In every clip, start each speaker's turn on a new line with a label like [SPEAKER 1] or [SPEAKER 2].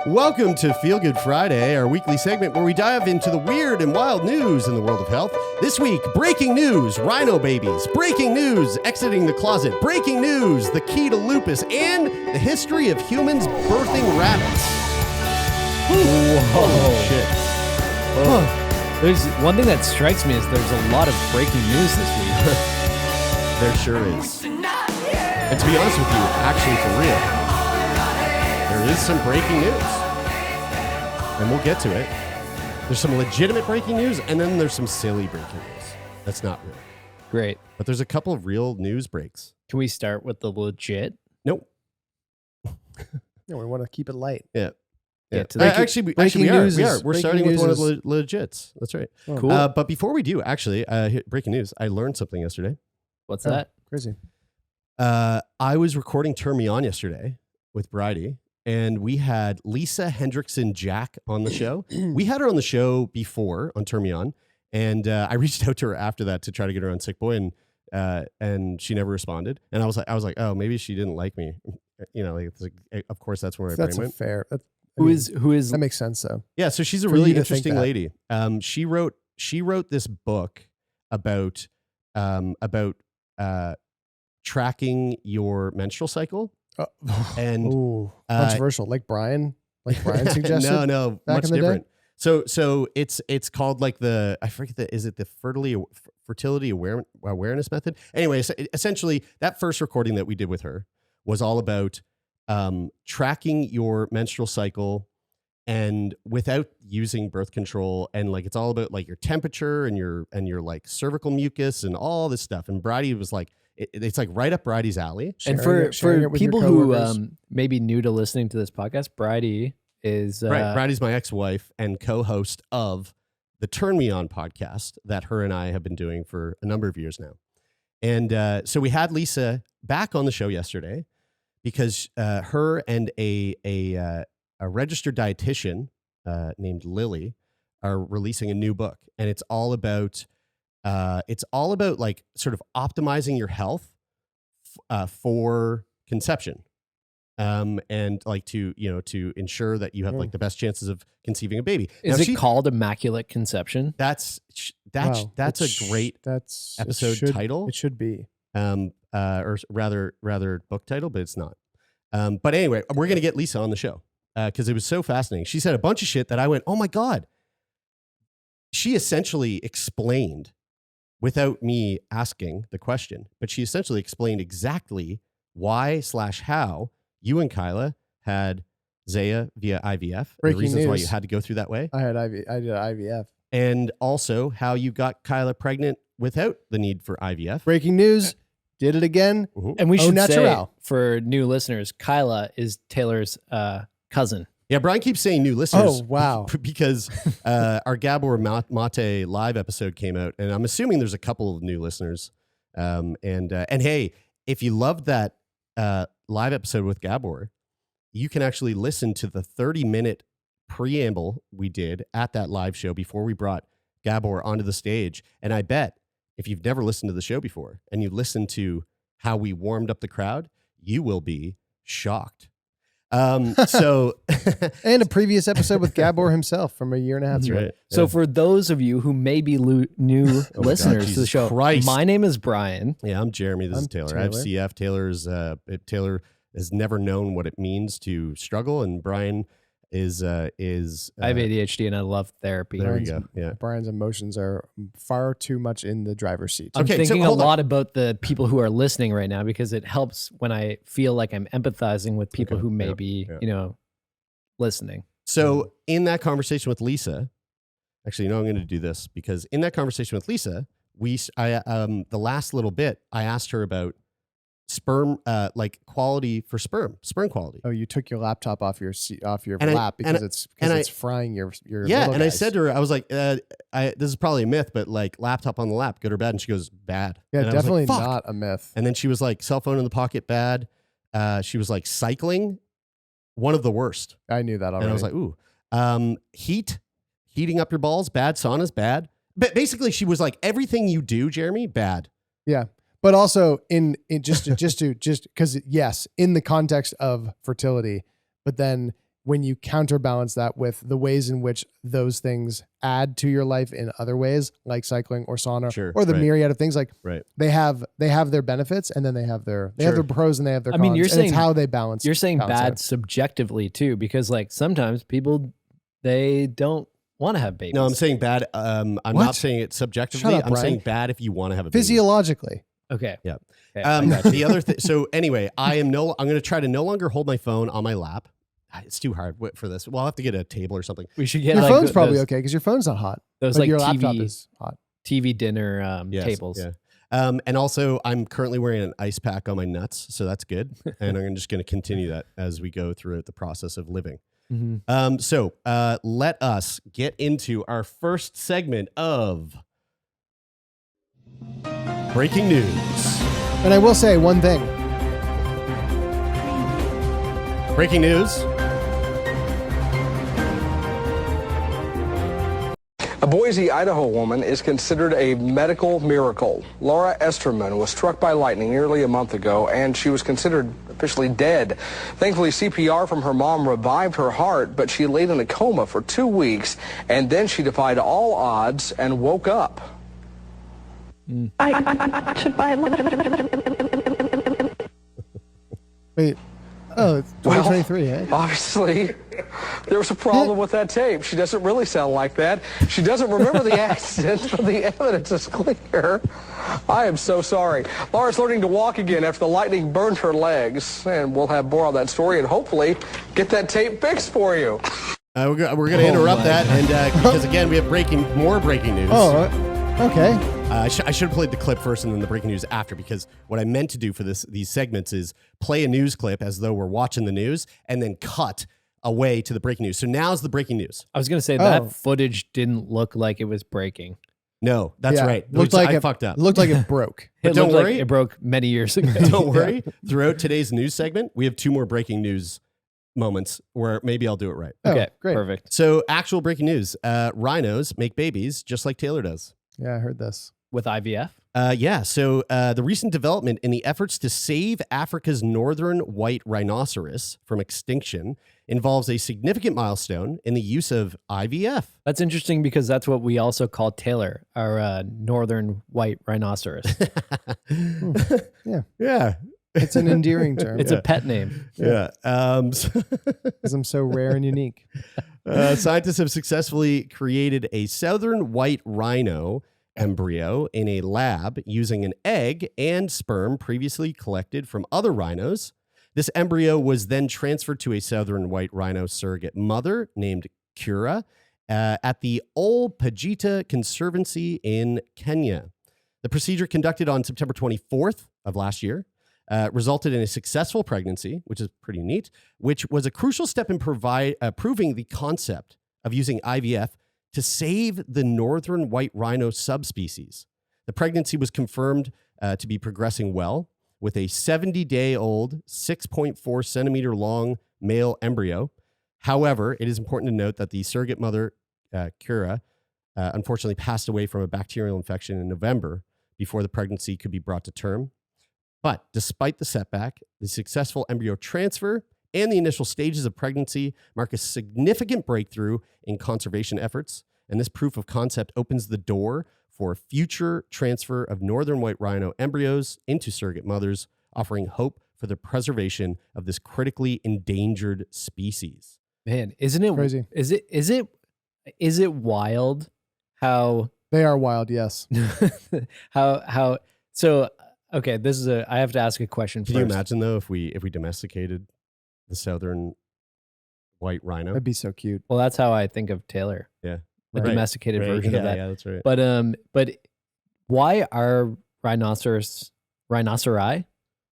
[SPEAKER 1] Welcome to Feel Good Friday, our weekly segment where we dive into the weird and wild news in the world of health. This week, breaking news, rhino babies, breaking news, exiting the closet, breaking news, the key to lupus, and the history of humans birthing rabbits.
[SPEAKER 2] Whoa.
[SPEAKER 1] Shit.
[SPEAKER 2] Oh. There's one thing that strikes me is there's a lot of breaking news this week.
[SPEAKER 1] There sure is. And to be honest with you, actually for real, there is some breaking news. And we'll get to it. There's some legitimate breaking news, and then there's some silly breaking news. That's not real.
[SPEAKER 2] Great.
[SPEAKER 1] But there's a couple of real news breaks.
[SPEAKER 2] Can we start with the legit?
[SPEAKER 1] Nope.
[SPEAKER 3] No, we want to keep it light.
[SPEAKER 1] Yeah.
[SPEAKER 2] Get to the
[SPEAKER 1] actually,
[SPEAKER 3] breaking
[SPEAKER 1] we are.
[SPEAKER 3] news
[SPEAKER 1] We are.
[SPEAKER 3] is-
[SPEAKER 1] We're
[SPEAKER 3] breaking
[SPEAKER 1] starting with
[SPEAKER 3] news
[SPEAKER 1] one of
[SPEAKER 3] is-
[SPEAKER 1] the legits. That's right.
[SPEAKER 3] Oh,
[SPEAKER 2] Cool.
[SPEAKER 1] But before we do, actually, breaking news. I learned something yesterday.
[SPEAKER 2] What's
[SPEAKER 3] Oh,
[SPEAKER 2] that?
[SPEAKER 3] Crazy.
[SPEAKER 1] I was recording Turn Me On yesterday with Bridie, and we had Lisa Hendrickson-Jack on the show. We had her on the show before on Turn Me On, and I reached out to her after that to try to get her on Sick Boy, and she never responded. And I was like, oh, maybe she didn't like me. You know, like, of course, that's where my
[SPEAKER 3] That's
[SPEAKER 1] brain
[SPEAKER 3] a
[SPEAKER 1] went.
[SPEAKER 3] fair.
[SPEAKER 2] Who is
[SPEAKER 3] That makes sense, though.
[SPEAKER 1] Yeah, so she's a
[SPEAKER 3] For
[SPEAKER 1] really
[SPEAKER 3] you to think
[SPEAKER 1] interesting
[SPEAKER 3] that.
[SPEAKER 1] lady. She wrote this book about tracking your menstrual cycle. And
[SPEAKER 3] Ooh, controversial, like Brian suggested.
[SPEAKER 1] no,
[SPEAKER 3] back
[SPEAKER 1] much
[SPEAKER 3] in the day?
[SPEAKER 1] different. So it's called like I forget is it the fertility awareness method? Anyway, so essentially that first recording that we did with her was all about tracking your menstrual cycle and without using birth control, and like it's all about like your temperature and your like cervical mucus and all this stuff. And Bridie was like, it's like right up Bridie's alley.
[SPEAKER 2] And
[SPEAKER 3] Sharing
[SPEAKER 2] for
[SPEAKER 3] it with your
[SPEAKER 2] people who
[SPEAKER 3] coworkers.
[SPEAKER 2] may be new to listening to this podcast, Bridie is
[SPEAKER 1] Right. Bridie's my ex-wife and co-host of the Turn Me On podcast that her and I have been doing for a number of years now. And so we had Lisa back on the show yesterday because her and a registered dietitian named Lily are releasing a new book, and it's all about like sort of optimizing your health for conception. And like to ensure that you have like the best chances of conceiving a baby.
[SPEAKER 2] Is it called Immaculate Conception?
[SPEAKER 1] That's
[SPEAKER 3] Wow,
[SPEAKER 1] a great episode title.
[SPEAKER 3] It should be.
[SPEAKER 1] Or rather book title, but it's not. But anyway, we're gonna get Lisa on the show because it was so fascinating. She said a bunch of shit that I went, oh my God. She essentially explained without me asking the question, but she essentially explained exactly why/how you and Kyla had Zaya via IVF, and the
[SPEAKER 3] Breaking
[SPEAKER 1] reasons why
[SPEAKER 3] news.
[SPEAKER 1] you had to go through that way,
[SPEAKER 3] I did IVF.
[SPEAKER 1] and also how you got Kyla pregnant without the need for IVF.
[SPEAKER 3] Breaking news. Did it again.
[SPEAKER 2] And we
[SPEAKER 3] Au
[SPEAKER 2] should say
[SPEAKER 3] naturel.
[SPEAKER 2] for new listeners, Kyla is Taylor's cousin.
[SPEAKER 1] Yeah, Brian keeps saying new listeners.
[SPEAKER 3] Oh, wow.
[SPEAKER 1] Because our Gabor Mate live episode came out, and I'm assuming there's a couple of new listeners. And hey, if you loved that live episode with Gabor, you can actually listen to the 30-minute preamble we did at that live show before we brought Gabor onto the stage. And I bet if you've never listened to the show before and you listen to how we warmed up the crowd, you will be shocked. So
[SPEAKER 3] And a previous episode with Gabor himself from a year and a half ago.
[SPEAKER 1] right.
[SPEAKER 2] So for those of you who may be new
[SPEAKER 1] Oh my
[SPEAKER 2] listeners
[SPEAKER 1] God,
[SPEAKER 2] to the
[SPEAKER 1] Jesus
[SPEAKER 2] show,
[SPEAKER 1] Christ.
[SPEAKER 2] my name is Brian.
[SPEAKER 1] Yeah, I'm Jeremy. This is
[SPEAKER 3] I'm
[SPEAKER 1] Taylor. I have
[SPEAKER 3] Taylor.
[SPEAKER 1] CF. Taylor has never known what it means to struggle, and Brian is
[SPEAKER 2] I have ADHD and I love therapy.
[SPEAKER 1] There we go. Yeah.
[SPEAKER 3] Brian's emotions are far too much in the driver's seat.
[SPEAKER 2] I'm
[SPEAKER 1] Okay, so
[SPEAKER 2] thinking a
[SPEAKER 1] hold on.
[SPEAKER 2] lot about the people who are listening right now because it helps when I feel like I'm empathizing with people
[SPEAKER 1] Okay,
[SPEAKER 2] who may
[SPEAKER 1] yeah,
[SPEAKER 2] be,
[SPEAKER 1] yeah.
[SPEAKER 2] Listening.
[SPEAKER 1] So in that conversation with Lisa, actually, I'm going to do this because in that conversation with Lisa, the last little bit, I asked her about sperm, like quality for sperm quality.
[SPEAKER 3] Oh, you took your laptop off your
[SPEAKER 1] And I-
[SPEAKER 3] lap
[SPEAKER 1] and
[SPEAKER 3] because
[SPEAKER 1] I-
[SPEAKER 3] it's frying your
[SPEAKER 1] Yeah,
[SPEAKER 3] little
[SPEAKER 1] and I
[SPEAKER 3] guys.
[SPEAKER 1] said to her, I was like, this is probably a myth, but like laptop on the lap, good or bad? And she goes, bad.
[SPEAKER 3] Yeah,
[SPEAKER 1] And I was like,
[SPEAKER 3] definitely
[SPEAKER 1] "Fuck."
[SPEAKER 3] not a myth.
[SPEAKER 1] And then she was like, cell phone in the pocket, bad. She was like, cycling, one of the worst.
[SPEAKER 3] I knew that already.
[SPEAKER 1] And I was like, ooh. Heating up your balls, bad. Saunas, bad. But basically, she was like, everything you do, Jeremy, bad.
[SPEAKER 3] yeah. But also in just because yes, in the context of fertility, but then when you counterbalance that with the ways in which those things add to your life in other ways, like cycling or sauna,
[SPEAKER 1] Sure,
[SPEAKER 3] or the
[SPEAKER 1] right.
[SPEAKER 3] myriad of things, like
[SPEAKER 1] Right.
[SPEAKER 3] they have their benefits, and then they have their pros and they have their
[SPEAKER 2] I
[SPEAKER 3] cons.
[SPEAKER 2] mean, you're
[SPEAKER 3] and
[SPEAKER 2] saying
[SPEAKER 3] it's how they balance.
[SPEAKER 2] You're saying
[SPEAKER 3] balance
[SPEAKER 2] bad
[SPEAKER 3] out.
[SPEAKER 2] subjectively too, because like sometimes people they don't want to have babies.
[SPEAKER 1] No, I'm saying bad. I'm
[SPEAKER 3] What?
[SPEAKER 1] not saying it subjectively.
[SPEAKER 3] Shut up,
[SPEAKER 1] I'm
[SPEAKER 3] Brian.
[SPEAKER 1] saying bad if you want to have a baby.
[SPEAKER 3] Physiologically.
[SPEAKER 2] Okay.
[SPEAKER 1] Yeah.
[SPEAKER 2] Okay, I got
[SPEAKER 1] The other thing. So anyway, I'm going to try to no longer hold my phone on my lap. It's too hard for this. We'll have to get a table or something.
[SPEAKER 2] We should get
[SPEAKER 3] Your
[SPEAKER 2] like
[SPEAKER 3] phone's probably
[SPEAKER 2] those,
[SPEAKER 3] okay because your phone's not hot.
[SPEAKER 2] those
[SPEAKER 3] But
[SPEAKER 2] like
[SPEAKER 3] your
[SPEAKER 2] TV
[SPEAKER 3] laptop is hot.
[SPEAKER 2] TV dinner
[SPEAKER 1] Yes,
[SPEAKER 2] tables.
[SPEAKER 1] Yeah. And also, I'm currently wearing an ice pack on my nuts, so that's good. And I'm just going to continue that as we go through the process of living.
[SPEAKER 2] Mm-hmm.
[SPEAKER 1] So let us get into our first segment of breaking news.
[SPEAKER 3] And I will say one thing.
[SPEAKER 1] Breaking news.
[SPEAKER 4] A Boise, Idaho woman is considered a medical miracle. Laura Esterman was struck by lightning nearly a month ago, and she was considered officially dead. Thankfully, CPR from her mom revived her heart, but she laid in a coma for 2 weeks, and then she defied all odds and woke up.
[SPEAKER 3] Wait. Oh, it's 2023, eh?
[SPEAKER 4] Obviously, there was a problem with that tape. She doesn't really sound like that. She doesn't remember the accident, but the evidence is clear. I am so sorry. Laura's learning to walk again after the lightning burned her legs, and we'll have more on that story and hopefully get that tape fixed for you.
[SPEAKER 1] We're going to interrupt that, and because again we have more breaking news.
[SPEAKER 3] Oh, okay.
[SPEAKER 1] I should have played the clip first and then the breaking news after, because what I meant to do for these segments is play a news clip as though we're watching the news and then cut away to the breaking news. So now's the breaking news.
[SPEAKER 2] I was gonna say that footage didn't look like it was breaking.
[SPEAKER 1] No, that's
[SPEAKER 3] Yeah,
[SPEAKER 1] right.
[SPEAKER 3] Looked like
[SPEAKER 1] I fucked up.
[SPEAKER 3] Looked like it broke.
[SPEAKER 1] But
[SPEAKER 2] It
[SPEAKER 1] don't
[SPEAKER 2] looked like
[SPEAKER 1] worry.
[SPEAKER 2] it broke many years ago.
[SPEAKER 1] Don't worry. Throughout today's news segment, we have 2 more breaking news moments where maybe I'll do it right.
[SPEAKER 2] Okay,
[SPEAKER 3] Oh, great.
[SPEAKER 2] perfect.
[SPEAKER 1] So actual breaking news. Rhinos make babies just like Taylor does.
[SPEAKER 3] Yeah, I heard this.
[SPEAKER 2] With IVF?
[SPEAKER 1] So the recent development in the efforts to save Africa's northern white rhinoceros from extinction involves a significant milestone in the use of IVF.
[SPEAKER 2] That's interesting because that's what we also call Taylor, our northern white rhinoceros.
[SPEAKER 3] Yeah.
[SPEAKER 1] Yeah.
[SPEAKER 3] It's an endearing term.
[SPEAKER 2] It's a pet name.
[SPEAKER 1] Yeah.
[SPEAKER 3] Because I'm so rare and unique.
[SPEAKER 1] Scientists have successfully created a southern white rhino embryo in a lab using an egg and sperm previously collected from other rhinos. This embryo was then transferred to a southern white rhino surrogate mother named Kura at the Ol Pejeta Conservancy in Kenya. The procedure, conducted on September 24th of last year, resulted in a successful pregnancy, which is pretty neat, which was a crucial step in proving the concept of using IVF to save the northern white rhino subspecies. The pregnancy was confirmed to be progressing well, with a 70-day-old, 6.4 centimeter long male embryo. However, it is important to note that the surrogate mother, Kura, unfortunately passed away from a bacterial infection in November before the pregnancy could be brought to term. But despite the setback, the successful embryo transfer and the initial stages of pregnancy mark a significant breakthrough in conservation efforts, and this proof of concept opens the door for future transfer of northern white rhino embryos into surrogate mothers, offering hope for the preservation of this critically endangered species.
[SPEAKER 2] Man, isn't it
[SPEAKER 3] Crazy.
[SPEAKER 2] Is it wild how
[SPEAKER 3] They are wild, yes.
[SPEAKER 2] how so okay, I have to ask a question
[SPEAKER 1] Can
[SPEAKER 2] first.
[SPEAKER 1] you imagine though if we domesticated the southern white rhino?
[SPEAKER 3] That'd be so cute.
[SPEAKER 2] Well, that's how I think of Taylor.
[SPEAKER 1] Yeah.
[SPEAKER 2] A
[SPEAKER 1] Right.
[SPEAKER 2] domesticated
[SPEAKER 1] Right.
[SPEAKER 2] version
[SPEAKER 1] Yeah,
[SPEAKER 2] of that.
[SPEAKER 1] yeah, that's right.
[SPEAKER 2] But why are rhinoceri?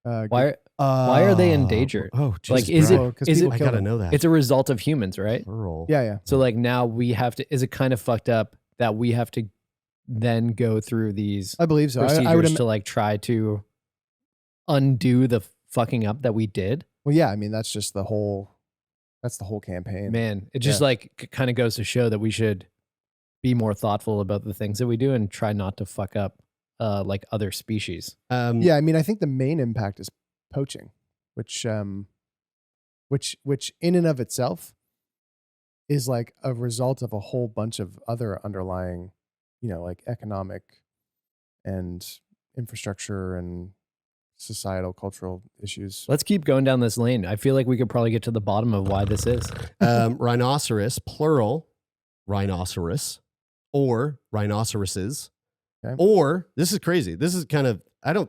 [SPEAKER 2] Why are they endangered?
[SPEAKER 1] Oh,
[SPEAKER 2] Like,
[SPEAKER 1] Jesus,
[SPEAKER 2] is it-
[SPEAKER 1] bro.
[SPEAKER 3] Because
[SPEAKER 2] is
[SPEAKER 3] people
[SPEAKER 1] I
[SPEAKER 3] kill
[SPEAKER 1] gotta
[SPEAKER 3] them.
[SPEAKER 1] know that.
[SPEAKER 2] It's a result of humans, right?
[SPEAKER 1] Plural.
[SPEAKER 3] Yeah, yeah.
[SPEAKER 2] So like now we have to. Is it kind of fucked up that we have to then go through these
[SPEAKER 3] I believe so.
[SPEAKER 2] procedures
[SPEAKER 3] I would.
[SPEAKER 2] to like try to undo the fucking up that we did?
[SPEAKER 3] Well, yeah. I mean, that's just the whole. That's the whole campaign.
[SPEAKER 2] Man, it just
[SPEAKER 3] Yeah.
[SPEAKER 2] like kind of goes to show that we should be more thoughtful about the things that we do and try not to fuck up like other species.
[SPEAKER 3] Yeah, I mean, I think the main impact is poaching, which in and of itself is like a result of a whole bunch of other underlying, like economic and infrastructure and societal, cultural issues.
[SPEAKER 2] Let's keep going down this lane. I feel like we could probably get to the bottom of why this is.
[SPEAKER 1] Rhinoceros, plural, rhinoceros, or rhinoceroses,
[SPEAKER 3] Okay.
[SPEAKER 1] or this is crazy. This is kind of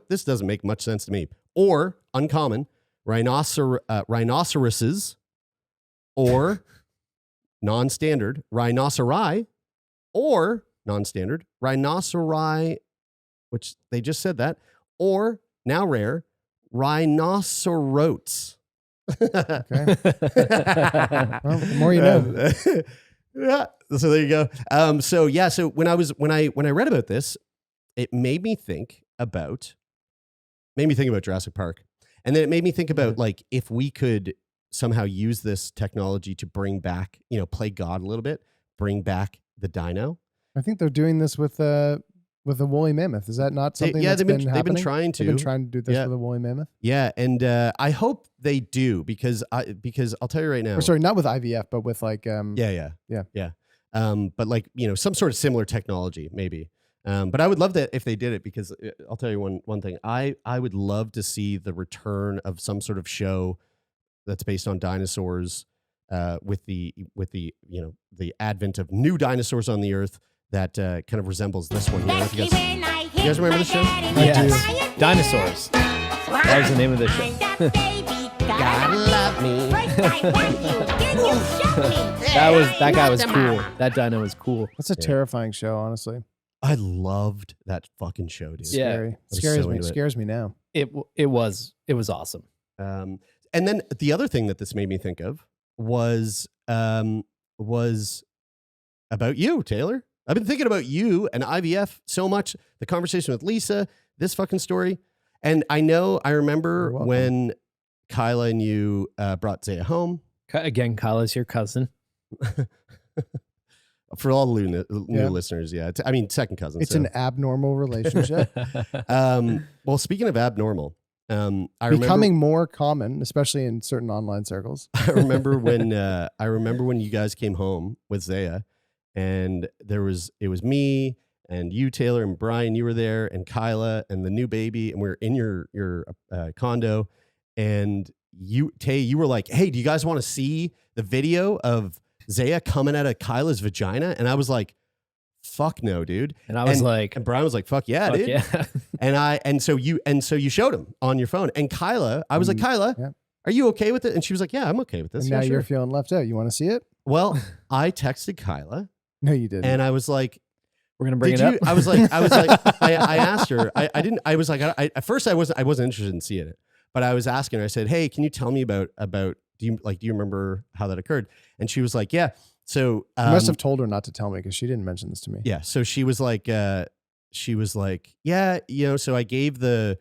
[SPEAKER 1] this doesn't make much sense to me. Or uncommon, rhinoceroses, or non-standard rhinoceri, or non-standard rhinoceri, which they just said that, or now rare rhinocerotes.
[SPEAKER 3] Okay. Well, the more you know.
[SPEAKER 1] Yeah. So there you go. So when I read about this, it made me think about Jurassic Park. And then it made me think about like if we could somehow use this technology to bring back, play God a little bit, bring back the dino.
[SPEAKER 3] I think they're doing this with a woolly mammoth. Is that not something that's been happening?
[SPEAKER 1] They've been trying to.
[SPEAKER 3] They've been trying to do this with a woolly mammoth?
[SPEAKER 1] Yeah, and I hope they do because I'll tell you right now.
[SPEAKER 3] Or sorry, not with IVF, but with like
[SPEAKER 1] Yeah. But like, some sort of similar technology maybe. But I would love that if they did it because I'll tell you one thing. I would love to see the return of some sort of show that's based on dinosaurs with the advent of new dinosaurs on the earth that kind of resembles this one here. You guys remember the show?
[SPEAKER 2] Yes. Dinosaurs. That was the name of the show.
[SPEAKER 1] Gotta love me.
[SPEAKER 2] That guy was cool. That dino was cool.
[SPEAKER 3] That's a terrifying show, honestly.
[SPEAKER 1] I loved that fucking show, dude.
[SPEAKER 2] Yeah.
[SPEAKER 3] Scary.
[SPEAKER 1] was so into it.
[SPEAKER 3] Scares me now.
[SPEAKER 2] It was awesome.
[SPEAKER 1] And then the other thing that this made me think of was about you, Taylor. I've been thinking about you and IVF so much. The conversation with Lisa, this fucking story. And I remember when Kyla and you brought Zaya home.
[SPEAKER 2] Again, Kyla's your cousin.
[SPEAKER 1] For all the new listeners, yeah. Second cousin.
[SPEAKER 3] It's an abnormal relationship.
[SPEAKER 1] Well, speaking of abnormal, I
[SPEAKER 3] becoming more common, especially in certain online circles.
[SPEAKER 1] I remember when you guys came home with Zaya, and it was me and you, Taylor, and Brian. You were there, and Kyla and the new baby, and we were in your condo, and you were like, "Hey, do you guys want to see the video of Zaya coming out of Kyla's vagina?" And I was like, "Fuck no, dude."
[SPEAKER 2] And I was like,
[SPEAKER 1] and Brian was like, "Fuck yeah, dude."
[SPEAKER 2] Yeah.
[SPEAKER 1] and so you showed him on your phone. And Kyla, I was like, "Kyla, are you okay with it?" And she was like, "Yeah, I'm okay with this."
[SPEAKER 3] And now you're feeling left out. You want to see it?
[SPEAKER 1] Well, I texted Kyla.
[SPEAKER 3] No, you didn't.
[SPEAKER 1] And I was like,
[SPEAKER 2] "We're gonna bring it up."
[SPEAKER 1] I was like, I asked her. I didn't. I was like, at first I wasn't interested in seeing it, but I was asking her. I said, "Hey, can you tell me about? Do you remember how that occurred?" And she was like, "Yeah." So
[SPEAKER 3] you must have told her not to tell me because she didn't mention this to me.
[SPEAKER 1] Yeah. So she was like, "Yeah, So we gave the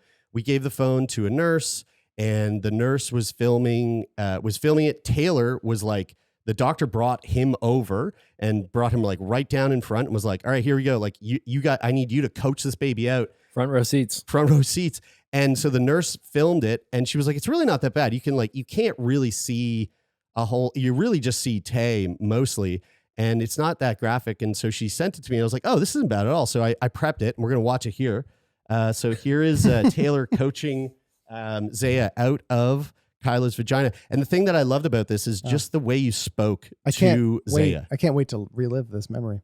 [SPEAKER 1] phone to a nurse, and the nurse was filming it. Taylor was like, the doctor brought him over and brought him like right down in front and was like, "All right, here we go. Like I need you to coach this baby out."
[SPEAKER 2] Front row seats.
[SPEAKER 1] And so the nurse filmed it, and she was like, "It's really not that bad. You can't really see you really just see Tay mostly, and it's not that graphic." And so she sent it to me, and I was like, "Oh, this isn't bad at all." So I prepped it, and we're going to watch it here. So here is Taylor coaching Zaya out of Kyla's vagina. And the thing that I loved about this is just the way you spoke to Zaya.
[SPEAKER 3] I can't wait to relive this memory.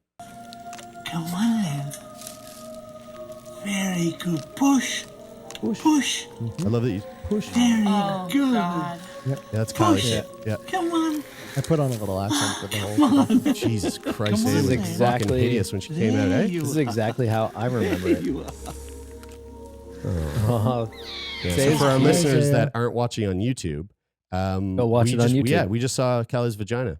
[SPEAKER 5] Come on then. Very good. Push. Push.
[SPEAKER 1] I love that you push.
[SPEAKER 5] Very good.
[SPEAKER 1] Yeah, that's Kyla shit. Yeah.
[SPEAKER 5] Come on.
[SPEAKER 3] I put on a little accent for the whole.
[SPEAKER 1] Jesus Christ,
[SPEAKER 5] Come
[SPEAKER 1] it
[SPEAKER 5] on.
[SPEAKER 1] was
[SPEAKER 2] Exactly.
[SPEAKER 1] fucking hideous when she came out, eh?
[SPEAKER 2] This is exactly how I remember it.
[SPEAKER 1] So for our listeners that aren't watching on YouTube,
[SPEAKER 2] go watch it on YouTube.
[SPEAKER 1] Yeah, we just saw Kyla's vagina.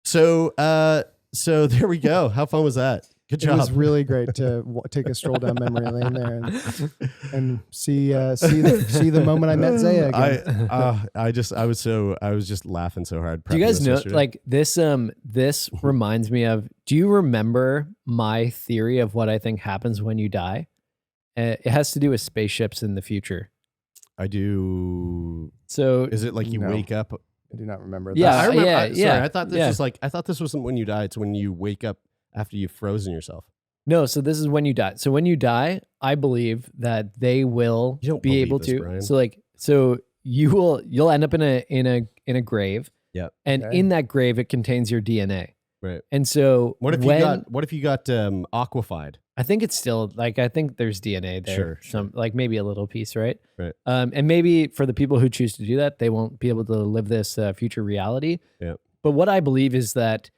[SPEAKER 1] So there we go. How fun was that? Good job.
[SPEAKER 3] It was really great to take a stroll down memory lane there and see the moment I met Zaya again.
[SPEAKER 1] I was just laughing so hard.
[SPEAKER 2] Do you guys know
[SPEAKER 1] yesterday.
[SPEAKER 2] like this? This reminds me of. Do you remember my theory of what I think happens when you die? It has to do with spaceships in the future.
[SPEAKER 1] I do.
[SPEAKER 2] So
[SPEAKER 1] is it like you wake up
[SPEAKER 3] I do not remember.
[SPEAKER 2] Yeah,
[SPEAKER 1] I remember.
[SPEAKER 2] yeah,
[SPEAKER 1] Sorry,
[SPEAKER 2] yeah,
[SPEAKER 1] I thought this
[SPEAKER 2] yeah.
[SPEAKER 1] was like. I thought this wasn't when you die. It's when you wake up after you've frozen yourself.
[SPEAKER 2] No, so this is when you die. So when you die, I believe that they will
[SPEAKER 1] You don't
[SPEAKER 2] be
[SPEAKER 1] believe
[SPEAKER 2] able
[SPEAKER 1] this,
[SPEAKER 2] to.
[SPEAKER 1] Brian.
[SPEAKER 2] So you'll end up in a grave.
[SPEAKER 1] Yeah.
[SPEAKER 2] And
[SPEAKER 3] Okay.
[SPEAKER 2] in that grave, it contains your DNA.
[SPEAKER 1] Right.
[SPEAKER 2] And so
[SPEAKER 1] What if you got aquafied?
[SPEAKER 2] I think it's still like I think there's DNA there.
[SPEAKER 1] Sure,
[SPEAKER 2] Some like maybe a little piece, right?
[SPEAKER 1] Right.
[SPEAKER 2] And maybe for the people who choose to do that, they won't be able to live this future reality.
[SPEAKER 1] Yeah.
[SPEAKER 2] But what I believe is that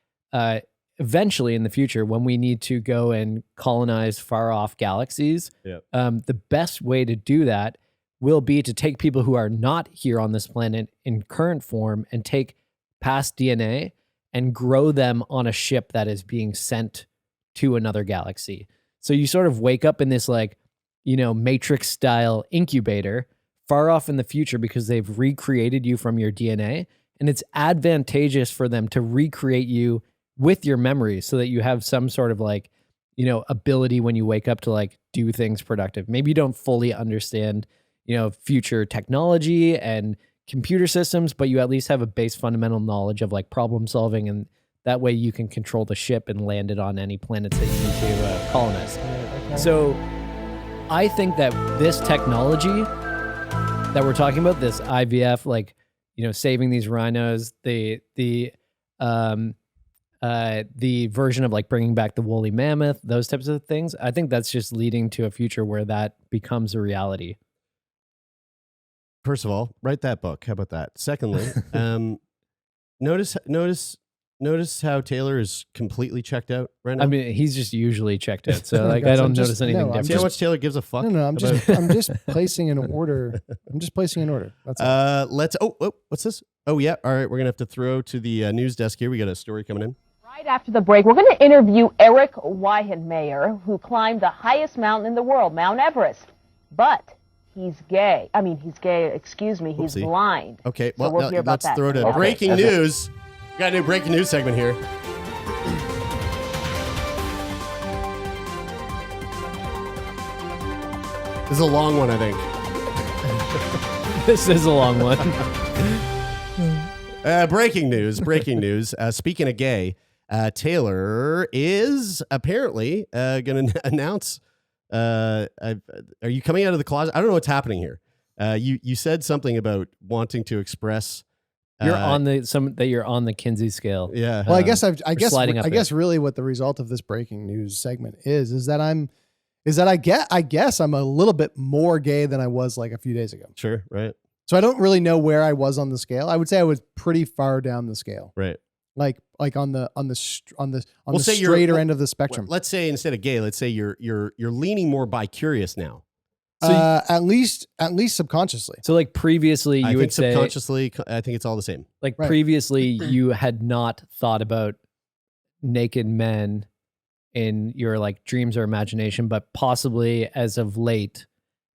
[SPEAKER 2] eventually in the future, when we need to go and colonize far off galaxies,
[SPEAKER 1] Yeah.
[SPEAKER 2] the best way to do that will be to take people who are not here on this planet in current form and take past DNA and grow them on a ship that is being sent to another galaxy. So you sort of wake up in this like, Matrix style incubator far off in the future because they've recreated you from your DNA. And it's advantageous for them to recreate you with your memories so that you have some sort of like, ability when you wake up to like do things productive. Maybe you don't fully understand, future technology and computer systems, but you at least have a base fundamental knowledge of like problem solving. And that way you can control the ship and land it on any planets that you need to colonize. So I think that this technology that we're talking about, this IVF, like, saving these rhinos, the version of like bringing back the woolly mammoth, those types of things. I think that's just leading to a future where that becomes a reality.
[SPEAKER 1] First of all, write that book. How about that? Secondly, notice how Taylor is completely checked out right now.
[SPEAKER 2] I mean, he's just usually checked out, so like
[SPEAKER 3] Guys,
[SPEAKER 2] I don't
[SPEAKER 3] I'm just-
[SPEAKER 2] notice anything
[SPEAKER 3] no, I'm
[SPEAKER 1] See how
[SPEAKER 2] different.
[SPEAKER 1] much Taylor gives a fuck.
[SPEAKER 3] No, I'm
[SPEAKER 1] about-
[SPEAKER 3] just placing an order. I'm just placing an order. That's all.
[SPEAKER 1] Let's. Oh, what's this? Oh, yeah. All right, we're gonna have to throw to the news desk here. We got a story coming in.
[SPEAKER 6] Right after the break, we're going to interview Eric Weihenmayer, who climbed the highest mountain in the world, Mount Everest. But he's gay. I mean, he's gay. Excuse me. He's
[SPEAKER 1] Oopsie.
[SPEAKER 6] blind.
[SPEAKER 1] Okay,
[SPEAKER 6] So we'll hear about
[SPEAKER 1] let's
[SPEAKER 6] that.
[SPEAKER 1] throw to
[SPEAKER 6] Okay.
[SPEAKER 1] breaking news. We got a new breaking news segment here. This is a long one, I think.
[SPEAKER 2] This is a long one.
[SPEAKER 1] Breaking news. Speaking of gay, Taylor is apparently going to announce. Are you coming out of the closet? I don't know what's happening here. You said something about wanting to express.
[SPEAKER 2] You're on the Kinsey scale.
[SPEAKER 1] Yeah.
[SPEAKER 3] Well, I guess really what the result of this breaking news segment is that I guess I'm a little bit more gay than I was like a few days ago.
[SPEAKER 1] Sure. Right.
[SPEAKER 3] So I don't really know where I was on the scale. I would say I was pretty far down the scale.
[SPEAKER 1] Right.
[SPEAKER 3] Like on the
[SPEAKER 1] say you're-
[SPEAKER 3] straighter end of the spectrum.
[SPEAKER 1] Let's say instead of gay, let's say you're leaning more bi-curious now.
[SPEAKER 3] At least subconsciously.
[SPEAKER 2] So like previously
[SPEAKER 1] I
[SPEAKER 2] you
[SPEAKER 1] think
[SPEAKER 2] would say
[SPEAKER 1] subconsciously, I think it's all the same.
[SPEAKER 2] like
[SPEAKER 3] Right.
[SPEAKER 2] previously you had not thought about naked men in your like dreams or imagination, but possibly as of late,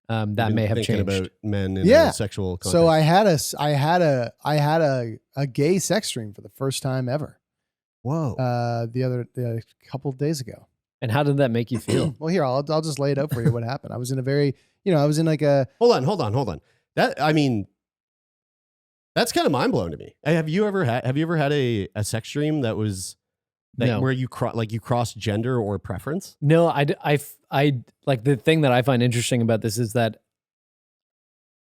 [SPEAKER 2] that
[SPEAKER 1] You've been
[SPEAKER 2] may have
[SPEAKER 1] thinking
[SPEAKER 2] changed.
[SPEAKER 1] about men in
[SPEAKER 3] Yeah.
[SPEAKER 1] a sexual context.
[SPEAKER 3] So I had a gay sex stream for the first time ever.
[SPEAKER 1] Whoa.
[SPEAKER 3] The couple of days ago.
[SPEAKER 2] And how did that make you feel?
[SPEAKER 3] Well, here I'll just lay it out for you. What happened? I was in a very, I was in like a.
[SPEAKER 1] Hold on. That's kind of mind blowing to me. Have you ever had a sex dream that was
[SPEAKER 2] No.
[SPEAKER 1] where you cross gender or preference?
[SPEAKER 2] No, I like the thing that I find interesting about this is that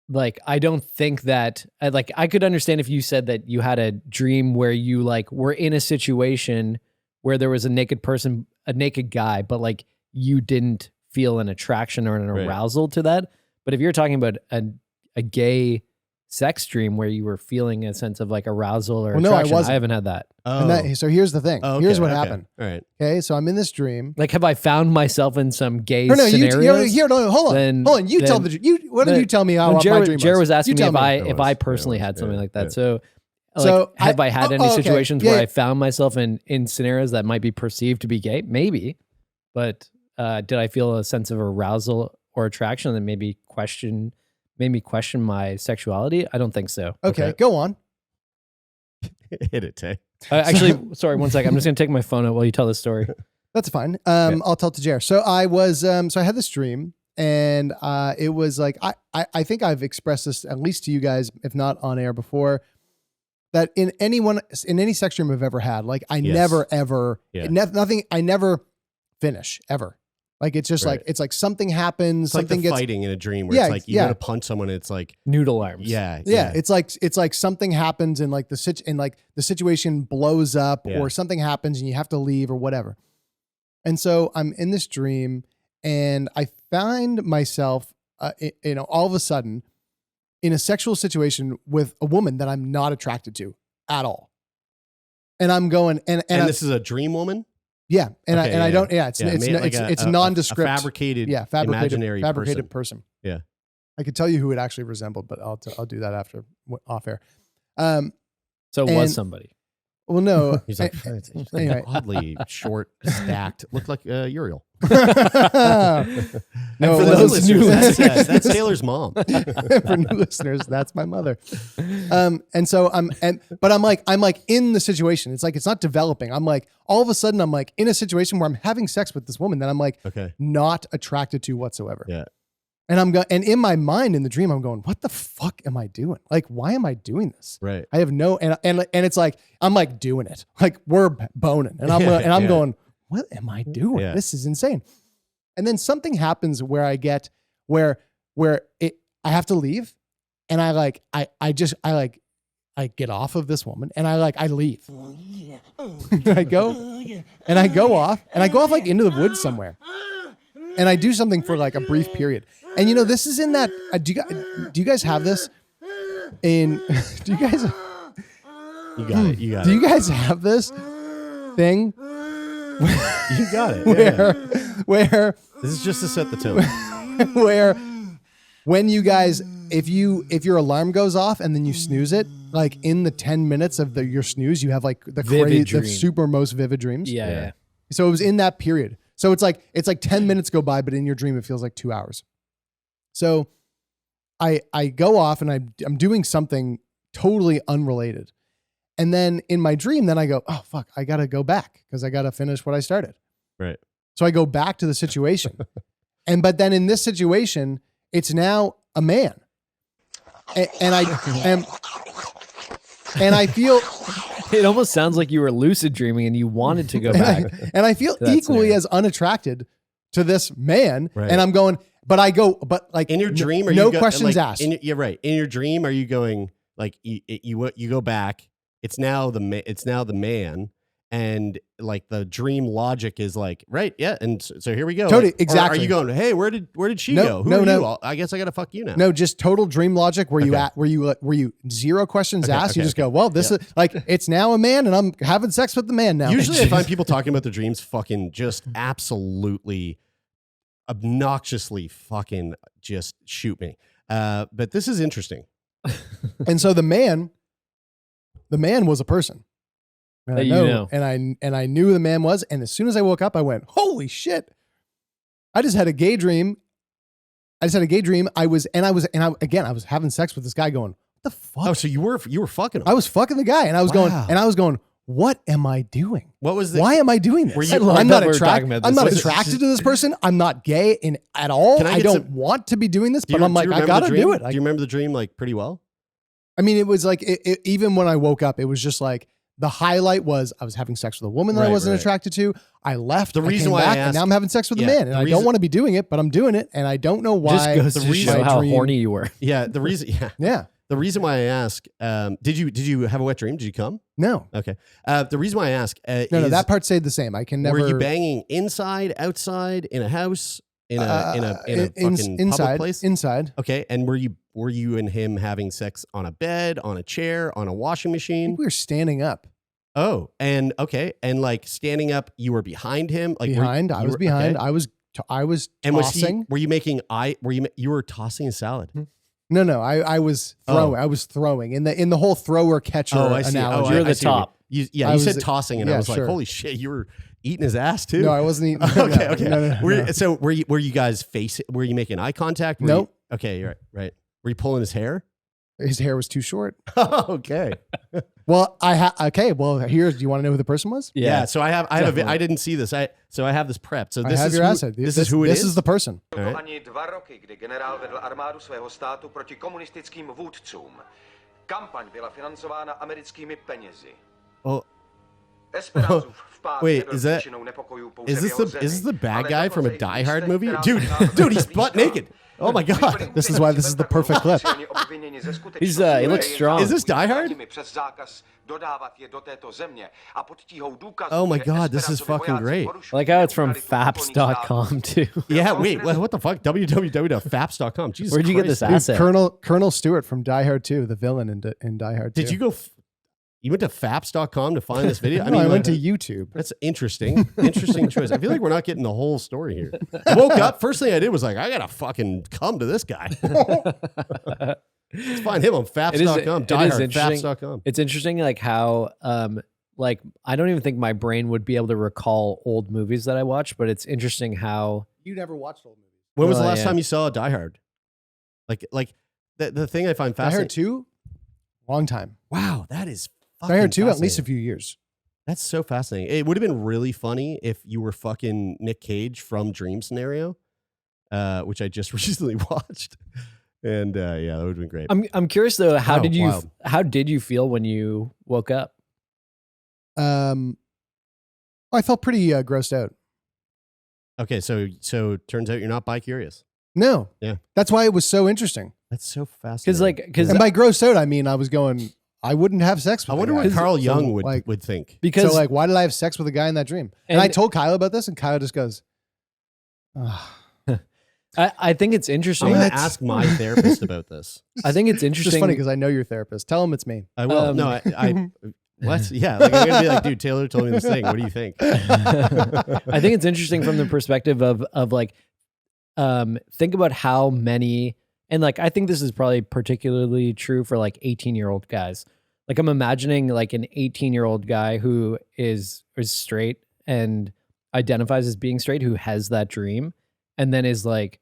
[SPEAKER 2] like I don't think that I could understand if you said that you had a dream where you like were in a situation where there was a naked person, a naked guy, but like you didn't feel an attraction or an
[SPEAKER 1] Right.
[SPEAKER 2] arousal to that. But if you're talking about a gay sex dream where you were feeling a sense of like arousal or
[SPEAKER 3] Well, no, I
[SPEAKER 2] attraction,
[SPEAKER 3] wasn't.
[SPEAKER 2] I haven't had that.
[SPEAKER 1] Oh.
[SPEAKER 3] And so here's the thing.
[SPEAKER 1] Oh,
[SPEAKER 3] Here's
[SPEAKER 1] okay,
[SPEAKER 3] what
[SPEAKER 1] okay.
[SPEAKER 3] happened.
[SPEAKER 1] All right.
[SPEAKER 3] Okay, so I'm in this dream.
[SPEAKER 2] Like, have I found myself in some gay
[SPEAKER 3] No,
[SPEAKER 2] scenarios?
[SPEAKER 3] hold on.
[SPEAKER 2] Then-
[SPEAKER 3] Hold on. You tell
[SPEAKER 2] then-
[SPEAKER 3] why don't
[SPEAKER 2] then-
[SPEAKER 3] you tell me how
[SPEAKER 2] When
[SPEAKER 3] my dream
[SPEAKER 2] Jared was asking
[SPEAKER 3] You
[SPEAKER 2] me
[SPEAKER 3] tell
[SPEAKER 2] if I
[SPEAKER 1] It
[SPEAKER 2] personally
[SPEAKER 1] was,
[SPEAKER 2] had something
[SPEAKER 1] yeah,
[SPEAKER 2] like that.
[SPEAKER 1] yeah.
[SPEAKER 2] So,
[SPEAKER 3] So
[SPEAKER 2] have I had any
[SPEAKER 3] okay.
[SPEAKER 2] situations
[SPEAKER 3] Yeah,
[SPEAKER 2] where
[SPEAKER 3] yeah.
[SPEAKER 2] I found myself in scenarios that might be perceived to be gay? Maybe, but did I feel a sense of arousal or attraction that made me question my sexuality? I don't think so.
[SPEAKER 3] Okay,
[SPEAKER 1] Okay.
[SPEAKER 3] go on.
[SPEAKER 1] Hit it, Tay.
[SPEAKER 2] Actually, sorry, one second. I'm just gonna take my phone out while you tell this story.
[SPEAKER 3] That's fine. I'll tell it to Jer. So I was, so I had this dream, and it was like I think I've expressed this at least to you guys, if not on air before, that in any sex dream I've ever had, like I
[SPEAKER 1] Yes.
[SPEAKER 3] never ever
[SPEAKER 1] Yeah.
[SPEAKER 3] nothing. I never finish ever. Like it's just
[SPEAKER 1] Right.
[SPEAKER 3] like it's like something happens,
[SPEAKER 1] It's like
[SPEAKER 3] something
[SPEAKER 1] the
[SPEAKER 3] gets
[SPEAKER 1] fighting in a dream where
[SPEAKER 3] Yeah,
[SPEAKER 1] it's like you
[SPEAKER 3] yeah.
[SPEAKER 1] go to punch someone and it's like,
[SPEAKER 2] Noodle arms.
[SPEAKER 1] yeah.
[SPEAKER 3] yeah. It's like something happens and like the situation blows up
[SPEAKER 1] Yeah.
[SPEAKER 3] or something happens and you have to leave or whatever. And so I'm in this dream and I find myself, all of a sudden in a sexual situation with a woman that I'm not attracted to at all. And I'm going, and
[SPEAKER 1] this is a dream woman?
[SPEAKER 3] yeah. And
[SPEAKER 1] Okay,
[SPEAKER 3] I
[SPEAKER 1] yeah.
[SPEAKER 3] don't, yeah, it's
[SPEAKER 1] Yeah, like
[SPEAKER 3] it's
[SPEAKER 1] a
[SPEAKER 3] nondescript.
[SPEAKER 1] fabricated,
[SPEAKER 3] Yeah.
[SPEAKER 1] imaginary
[SPEAKER 3] Fabricated
[SPEAKER 1] person.
[SPEAKER 3] person.
[SPEAKER 1] Yeah.
[SPEAKER 3] I could tell you who it actually resembled, but I'll do that after off air.
[SPEAKER 2] So it
[SPEAKER 3] And-
[SPEAKER 2] was somebody.
[SPEAKER 3] Well, no.
[SPEAKER 1] He's like,
[SPEAKER 3] Anyway.
[SPEAKER 1] oddly short, stacked, looked like Uriel.
[SPEAKER 3] No,
[SPEAKER 1] And for
[SPEAKER 3] it
[SPEAKER 1] those
[SPEAKER 3] was-
[SPEAKER 1] listeners, that's Taylor's mom.
[SPEAKER 3] for new listeners, that's my mother. And so I'm like in the situation. It's like it's not developing. I'm like all of a sudden I'm like in a situation where I'm having sex with this woman that I'm like
[SPEAKER 1] Okay.
[SPEAKER 3] not attracted to whatsoever.
[SPEAKER 1] Yeah.
[SPEAKER 3] And and in my mind in the dream I'm going, what the fuck am I doing? Like why am I doing this?
[SPEAKER 1] Right.
[SPEAKER 3] I have no and it's like I'm like doing it. Like we're boning and I'm
[SPEAKER 1] Yeah.
[SPEAKER 3] going, what am I doing?
[SPEAKER 1] Yeah.
[SPEAKER 3] This is insane. And then something happens where I get where I have to leave and I get off of this woman and I leave. I go off like into the woods somewhere. And I do something for like a brief period. And this is in that do you guys have this in do you guys
[SPEAKER 1] You got it. You got
[SPEAKER 3] do
[SPEAKER 1] it.
[SPEAKER 3] you guys have this thing
[SPEAKER 1] You got it. Yeah.
[SPEAKER 3] where
[SPEAKER 1] This is just to set the tone.
[SPEAKER 3] where when you guys if your alarm goes off and then you snooze it, like in the 10 minutes of your snooze you have like the
[SPEAKER 2] Vivid
[SPEAKER 3] super most vivid dreams.
[SPEAKER 2] Yeah.
[SPEAKER 3] So it was in that period. So it's like 10 minutes go by, but in your dream it feels like 2 hours. So I go off and I'm doing something totally unrelated. And then in my dream, then I go, oh fuck, I gotta go back because I gotta finish what I started.
[SPEAKER 1] Right.
[SPEAKER 3] So I go back to the situation. But then in this situation, it's now a man. And I feel
[SPEAKER 2] It almost sounds like you were lucid dreaming and you wanted to go back.
[SPEAKER 3] and I feel
[SPEAKER 2] That
[SPEAKER 3] equally
[SPEAKER 2] scenario.
[SPEAKER 3] as unattracted to this man.
[SPEAKER 1] Right.
[SPEAKER 3] And I'm going, but like
[SPEAKER 1] In your dream, are
[SPEAKER 3] no
[SPEAKER 1] you
[SPEAKER 3] questions
[SPEAKER 1] like,
[SPEAKER 3] asked.
[SPEAKER 1] you're right. In your dream, are you going like you go back? It's now the man, and like the dream logic is like right, yeah. And so here we go.
[SPEAKER 3] Totally,
[SPEAKER 1] Like, or
[SPEAKER 3] exactly.
[SPEAKER 1] Are you going? Hey, where did she
[SPEAKER 3] No,
[SPEAKER 1] go? Who
[SPEAKER 3] no,
[SPEAKER 1] are
[SPEAKER 3] no.
[SPEAKER 1] you? I guess I gotta fuck you now.
[SPEAKER 3] No, just total dream logic where
[SPEAKER 1] Okay.
[SPEAKER 3] where you zero questions
[SPEAKER 1] Okay,
[SPEAKER 3] asked. You
[SPEAKER 1] okay,
[SPEAKER 3] just go, well, this is like, it's now a man and I'm having sex with the man now.
[SPEAKER 1] Usually, I find people talking about their dreams fucking just absolutely obnoxiously fucking just shoot me. But this is interesting.
[SPEAKER 3] And so the man was a person. And
[SPEAKER 2] That
[SPEAKER 3] I
[SPEAKER 2] you
[SPEAKER 3] know,
[SPEAKER 2] know.
[SPEAKER 3] and I knew who the man was. And as soon as I woke up, I went, holy shit. I just had a gay dream. I was having sex with this guy going, what the fuck?
[SPEAKER 1] Oh, so you were fucking him.
[SPEAKER 3] I was fucking the guy and I was
[SPEAKER 1] Wow.
[SPEAKER 3] going, what am I doing?
[SPEAKER 1] What was the?
[SPEAKER 3] Why am I doing this?
[SPEAKER 1] Were you-
[SPEAKER 2] love
[SPEAKER 3] I'm
[SPEAKER 2] that
[SPEAKER 3] not
[SPEAKER 2] we're talking
[SPEAKER 3] attracted.
[SPEAKER 2] about
[SPEAKER 3] I'm
[SPEAKER 2] this.
[SPEAKER 3] not
[SPEAKER 2] Was it-
[SPEAKER 3] attracted to this person. I'm not gay at all.
[SPEAKER 1] Can I
[SPEAKER 3] I
[SPEAKER 1] get
[SPEAKER 3] don't
[SPEAKER 1] some-
[SPEAKER 3] want to be doing this,
[SPEAKER 1] Do you-
[SPEAKER 3] but I'm
[SPEAKER 1] do you
[SPEAKER 3] like, I
[SPEAKER 1] remember
[SPEAKER 3] gotta
[SPEAKER 1] the dream?
[SPEAKER 3] do it.
[SPEAKER 1] Do you remember the dream like pretty well?
[SPEAKER 3] I mean, it was like even when I woke up, it was just like the highlight was I was having sex with a woman that I
[SPEAKER 1] Right,
[SPEAKER 3] wasn't
[SPEAKER 1] right.
[SPEAKER 3] attracted to. I left.
[SPEAKER 1] The
[SPEAKER 3] I
[SPEAKER 1] reason
[SPEAKER 3] came
[SPEAKER 1] why I
[SPEAKER 3] back, and
[SPEAKER 1] asked-
[SPEAKER 3] now I'm having sex with a
[SPEAKER 1] Yeah,
[SPEAKER 3] man, and
[SPEAKER 1] the
[SPEAKER 3] I
[SPEAKER 1] reason-
[SPEAKER 3] don't want to be doing it, but I'm doing it, and I don't know why.
[SPEAKER 2] Just goes to
[SPEAKER 1] the reason-
[SPEAKER 2] show how
[SPEAKER 3] dream-
[SPEAKER 2] horny you were.
[SPEAKER 1] Yeah. The reason. Yeah.
[SPEAKER 3] Yeah.
[SPEAKER 1] The reason why I ask, did you have a wet dream? Did you come?
[SPEAKER 3] No.
[SPEAKER 1] Okay. The reason why I ask,
[SPEAKER 3] No,
[SPEAKER 1] is,
[SPEAKER 3] that part stayed the same. I can never.
[SPEAKER 1] were you banging inside, outside, in a house, in a fucking
[SPEAKER 3] inside,
[SPEAKER 1] public place?
[SPEAKER 3] inside.
[SPEAKER 1] Okay. And were you and him having sex on a bed, on a chair, on a washing
[SPEAKER 3] I
[SPEAKER 1] machine?
[SPEAKER 3] think we were standing up.
[SPEAKER 1] Oh, and okay, and like standing up, you were behind him, like
[SPEAKER 3] Behind. I was behind.
[SPEAKER 1] Okay.
[SPEAKER 3] I was
[SPEAKER 1] And was
[SPEAKER 3] tossing.
[SPEAKER 1] he? Were you making? You were tossing a salad?
[SPEAKER 3] No. I was throwing.
[SPEAKER 1] Oh.
[SPEAKER 3] I was throwing in the whole thrower catcher
[SPEAKER 1] Oh, I see.
[SPEAKER 3] analogy.
[SPEAKER 2] You're the
[SPEAKER 1] I see what you mean.
[SPEAKER 2] top.
[SPEAKER 1] You
[SPEAKER 3] I
[SPEAKER 1] said
[SPEAKER 3] was-
[SPEAKER 1] tossing, and I
[SPEAKER 3] yeah,
[SPEAKER 1] was like,
[SPEAKER 3] sure.
[SPEAKER 1] holy shit, you were eating his ass too.
[SPEAKER 3] No, I wasn't eating.
[SPEAKER 1] Okay, okay.
[SPEAKER 3] No.
[SPEAKER 1] So were you guys facing? Were you making eye contact? Were
[SPEAKER 3] Nope.
[SPEAKER 1] you- okay, you're right. Were you pulling his hair?
[SPEAKER 3] His hair was too short.
[SPEAKER 1] Okay.
[SPEAKER 3] Well, okay. Well, here. Do you want to know who the person was?
[SPEAKER 1] Yeah. So I have
[SPEAKER 2] definitely.
[SPEAKER 1] I didn't see this. I have this prepped. So
[SPEAKER 3] I
[SPEAKER 1] this
[SPEAKER 3] have
[SPEAKER 1] is
[SPEAKER 3] your
[SPEAKER 1] who,
[SPEAKER 3] asset.
[SPEAKER 1] This is who it is.
[SPEAKER 3] This is the person.
[SPEAKER 1] All right.
[SPEAKER 7] Ani 2 roky, kdy generál vedl armádu svého státu proti komunistickým vůdcům. Kampaň byla financována americkými penězi.
[SPEAKER 1] Oh,
[SPEAKER 7] Esperanzův vpád
[SPEAKER 1] wait,
[SPEAKER 7] nebyl
[SPEAKER 1] is that-
[SPEAKER 7] příčinou nepokojů pouze
[SPEAKER 1] is
[SPEAKER 7] v
[SPEAKER 1] this
[SPEAKER 7] jeho
[SPEAKER 1] the
[SPEAKER 7] zemi,
[SPEAKER 1] is this the bad
[SPEAKER 7] ale
[SPEAKER 1] guy from a
[SPEAKER 7] dokonce i
[SPEAKER 1] Die Hard
[SPEAKER 7] místech,
[SPEAKER 1] movie?
[SPEAKER 7] která
[SPEAKER 1] Dude,
[SPEAKER 7] byla
[SPEAKER 1] dude, he's
[SPEAKER 7] blízká.
[SPEAKER 1] butt naked. Oh my god.
[SPEAKER 3] This is why this is the perfect clip.
[SPEAKER 7] Silně obviněni ze
[SPEAKER 2] He
[SPEAKER 7] skutečnosti,
[SPEAKER 2] looks
[SPEAKER 7] že je
[SPEAKER 2] strong.
[SPEAKER 1] Is this Die Hard?
[SPEAKER 7] nimi přes zákaz dodávat je do této země a pod tíhou důkazů,
[SPEAKER 1] Oh my
[SPEAKER 7] že
[SPEAKER 1] god, this is
[SPEAKER 7] Esperancovi
[SPEAKER 1] fucking
[SPEAKER 7] vojáci
[SPEAKER 1] great.
[SPEAKER 7] porušují
[SPEAKER 2] I like how it's from
[SPEAKER 7] neutralitu okolních
[SPEAKER 2] faps.com
[SPEAKER 7] států.
[SPEAKER 2] too.
[SPEAKER 1] Yeah, wait, what the fuck? www.faps.com. Jesus
[SPEAKER 2] Where'd you get
[SPEAKER 1] Christ,
[SPEAKER 2] this
[SPEAKER 1] dude.
[SPEAKER 2] asset?
[SPEAKER 3] Colonel Stewart from Die Hard 2, the villain in Die Hard 2.
[SPEAKER 1] Did you go? You went to faps.com to find this video?
[SPEAKER 3] No, I went to
[SPEAKER 1] like,
[SPEAKER 3] YouTube.
[SPEAKER 1] That's interesting. Interesting choice. I feel like we're not getting the whole story here. I woke up. First thing I did was like, I gotta fucking come to this guy. Let's find him on faps.com. Dieharfaps.com.
[SPEAKER 2] It's interesting, like how, like I don't even think my brain would be able to recall old movies that I watched, but it's interesting how.
[SPEAKER 3] You never watched old movies.
[SPEAKER 1] When was the
[SPEAKER 2] Well,
[SPEAKER 1] last
[SPEAKER 2] yeah.
[SPEAKER 1] time you saw Die Hard? Like the thing I find
[SPEAKER 3] Die Hard
[SPEAKER 1] fascinating.
[SPEAKER 3] 2? Long time.
[SPEAKER 1] Wow, that is
[SPEAKER 3] Die Hard 2, at least a
[SPEAKER 1] fascinating.
[SPEAKER 3] few years.
[SPEAKER 1] That's so fascinating. It would have been really funny if you were fucking Nick Cage from Dream Scenario, which I just recently watched. And yeah, that would have been great.
[SPEAKER 2] I'm curious though, how
[SPEAKER 1] Oh,
[SPEAKER 2] did you
[SPEAKER 1] wild.
[SPEAKER 2] how did you feel when you woke up?
[SPEAKER 3] I felt pretty grossed out.
[SPEAKER 1] Okay, so turns out you're not bi-curious.
[SPEAKER 3] No.
[SPEAKER 1] Yeah.
[SPEAKER 3] That's why it was so interesting.
[SPEAKER 1] That's so fascinating.
[SPEAKER 3] And by grossed out, I mean I was going, I wouldn't have sex with
[SPEAKER 1] I
[SPEAKER 3] a
[SPEAKER 1] wonder
[SPEAKER 3] guy.
[SPEAKER 1] what Carl
[SPEAKER 3] So,
[SPEAKER 1] Jung would
[SPEAKER 3] like,
[SPEAKER 1] think.
[SPEAKER 2] because
[SPEAKER 3] so like, why did I have sex with a guy in that dream? And I
[SPEAKER 2] And-
[SPEAKER 3] told Kyle about this, and Kyle just goes, "Ugh."
[SPEAKER 2] I think it's interesting.
[SPEAKER 1] I'm going
[SPEAKER 3] What?
[SPEAKER 1] to ask my therapist about this.
[SPEAKER 2] I think it's
[SPEAKER 3] It's
[SPEAKER 2] interesting.
[SPEAKER 3] just funny because I know your therapist. Tell him it's me.
[SPEAKER 1] I will.
[SPEAKER 2] Um,
[SPEAKER 1] No, I what? Yeah, like I'm going to be like, dude, Taylor told me this thing. What do you think?
[SPEAKER 2] I think it's interesting from the perspective of like, think about how many, and like, I think this is probably particularly true for like 18-year-old guys. Like I'm imagining like an 18-year-old guy who is straight and identifies as being straight, who has that dream and then is like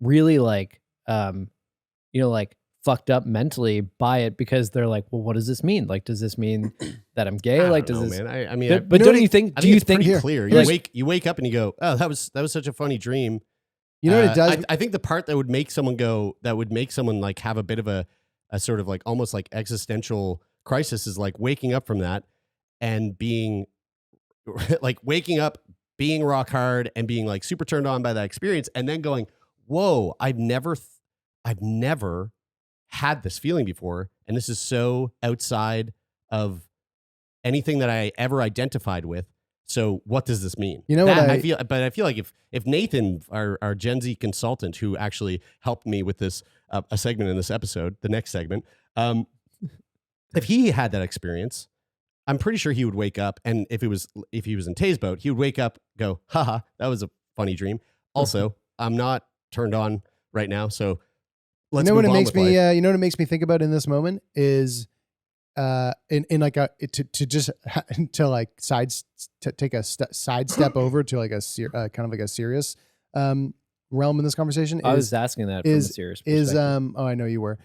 [SPEAKER 2] really like, like fucked up mentally by it because they're like, well, what does this mean? Like, does this mean that I'm gay?
[SPEAKER 1] I
[SPEAKER 2] Like,
[SPEAKER 1] don't
[SPEAKER 2] does
[SPEAKER 1] know,
[SPEAKER 2] this,
[SPEAKER 1] man. I mean,
[SPEAKER 2] but, but
[SPEAKER 3] know
[SPEAKER 2] don't
[SPEAKER 3] what
[SPEAKER 2] you think,
[SPEAKER 1] I
[SPEAKER 2] do you
[SPEAKER 1] it's pretty
[SPEAKER 2] think
[SPEAKER 1] clear?
[SPEAKER 2] like-
[SPEAKER 1] You wake up and you go, oh, that was such a funny dream.
[SPEAKER 3] You know what it does?
[SPEAKER 1] I think the part that would make someone like have a bit of a sort of like almost like existential crisis is like waking up from that and being like waking up, being rock hard and being like super turned on by that experience and then going, whoa, I've never had this feeling before. And this is so outside of anything that I ever identified with. So what does this mean?
[SPEAKER 3] You know what
[SPEAKER 1] I feel, but I feel like if Nathan, our Gen Z consultant who actually helped me with this, a segment in this episode, the next segment, if he had that experience, I'm pretty sure he would wake up. And if he was in Tay's boat, he would wake up, go, haha, that was a funny dream. Also, I'm not turned on right now. So let's
[SPEAKER 3] you know what
[SPEAKER 1] move
[SPEAKER 3] it
[SPEAKER 1] on
[SPEAKER 3] makes
[SPEAKER 1] with
[SPEAKER 3] me
[SPEAKER 1] life.
[SPEAKER 3] you know what it makes me think about in this moment is in like a to just to like take a side step over to like a kind of like a serious realm in this conversation.
[SPEAKER 2] I was asking that from a serious perspective.
[SPEAKER 3] I know you were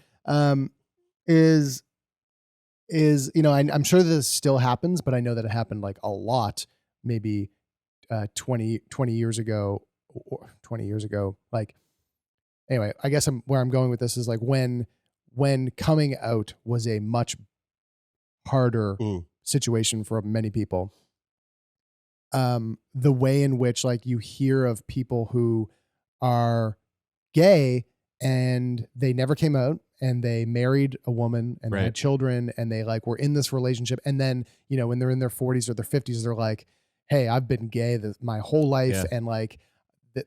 [SPEAKER 3] is I'm sure this still happens, but I know that it happened like a lot maybe 20 years ago or 20 years ago. Like anyway, I guess where I'm going with this is like when coming out was a much harder situation for many people. The way in which like you hear of people who are gay and they never came out and they married a woman and they had children and they like were in this relationship. And then, when they're in their 40s or their 50s, they're like, hey, I've been gay my whole life.
[SPEAKER 1] Yeah.
[SPEAKER 3] And like,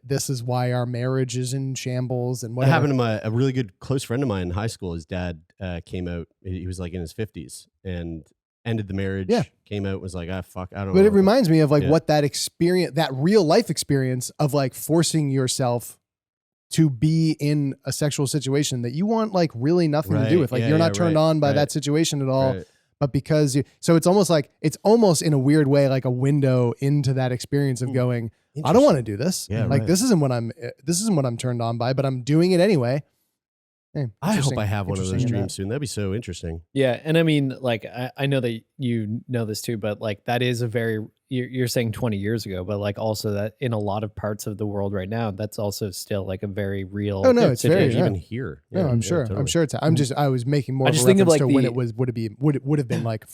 [SPEAKER 3] this is why our marriage is in shambles and
[SPEAKER 1] That
[SPEAKER 3] whatever.
[SPEAKER 1] happened to a really good close friend of mine in high school. His dad came out. He was like in his 50s and ended the marriage.
[SPEAKER 3] Yeah.
[SPEAKER 1] Came out, was like, fuck, I don't know.
[SPEAKER 3] But it reminds me of like
[SPEAKER 1] Yeah.
[SPEAKER 3] what that experience, that real life experience of like forcing yourself to be in a sexual situation that you want like really nothing to do
[SPEAKER 1] Right.
[SPEAKER 3] with. Like
[SPEAKER 1] Yeah,
[SPEAKER 3] you're
[SPEAKER 1] yeah,
[SPEAKER 3] not turned
[SPEAKER 1] right,
[SPEAKER 3] on by
[SPEAKER 1] right.
[SPEAKER 3] that situation at all.
[SPEAKER 1] Right.
[SPEAKER 3] But because so it's almost in a weird way like a window into that experience of going, I don't want to do this.
[SPEAKER 1] Yeah,
[SPEAKER 3] like
[SPEAKER 1] right.
[SPEAKER 3] this isn't what I'm turned on by, but I'm doing it anyway. Hey,
[SPEAKER 1] I hope
[SPEAKER 3] interesting-
[SPEAKER 1] I have one of those
[SPEAKER 3] interesting in
[SPEAKER 1] dreams soon. That'd be so interesting.
[SPEAKER 2] Yeah. And I mean, like, I know that you know this too, but like that is a very you're saying 20 years ago, but like also that in a lot of parts of the world right now, that's also still like a very real.
[SPEAKER 3] Oh no, it's very
[SPEAKER 1] even here.
[SPEAKER 3] No, I'm sure.
[SPEAKER 1] totally.
[SPEAKER 3] I'm sure it's. I was making more
[SPEAKER 2] I
[SPEAKER 3] of a
[SPEAKER 2] just think of,
[SPEAKER 3] reference
[SPEAKER 2] like,
[SPEAKER 3] to when
[SPEAKER 2] the-
[SPEAKER 3] it was would have been like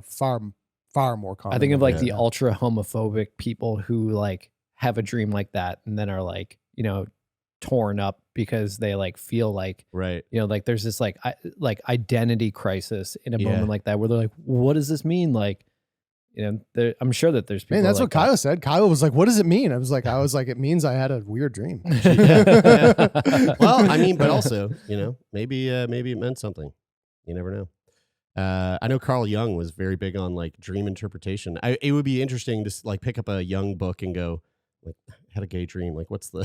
[SPEAKER 3] far more common.
[SPEAKER 2] I think of
[SPEAKER 3] than
[SPEAKER 2] like the ultra homophobic people who like have a dream like that and then are like, torn up because they like feel like,
[SPEAKER 1] Right.
[SPEAKER 2] like there's this like identity crisis in a
[SPEAKER 1] Yeah.
[SPEAKER 2] moment like that where they're like, what does this mean? Like, I'm sure that there's people.
[SPEAKER 3] Man, that's
[SPEAKER 2] like
[SPEAKER 3] what Kyle said. Kyle was like, "What does it mean?" I was like, "It means I had a weird dream."
[SPEAKER 1] Well, I mean, but also, maybe it meant something. You never know. I know Carl Jung was very big on like dream interpretation. It would be interesting to like pick up a Jung book and go like, had a gay dream. Like, what's the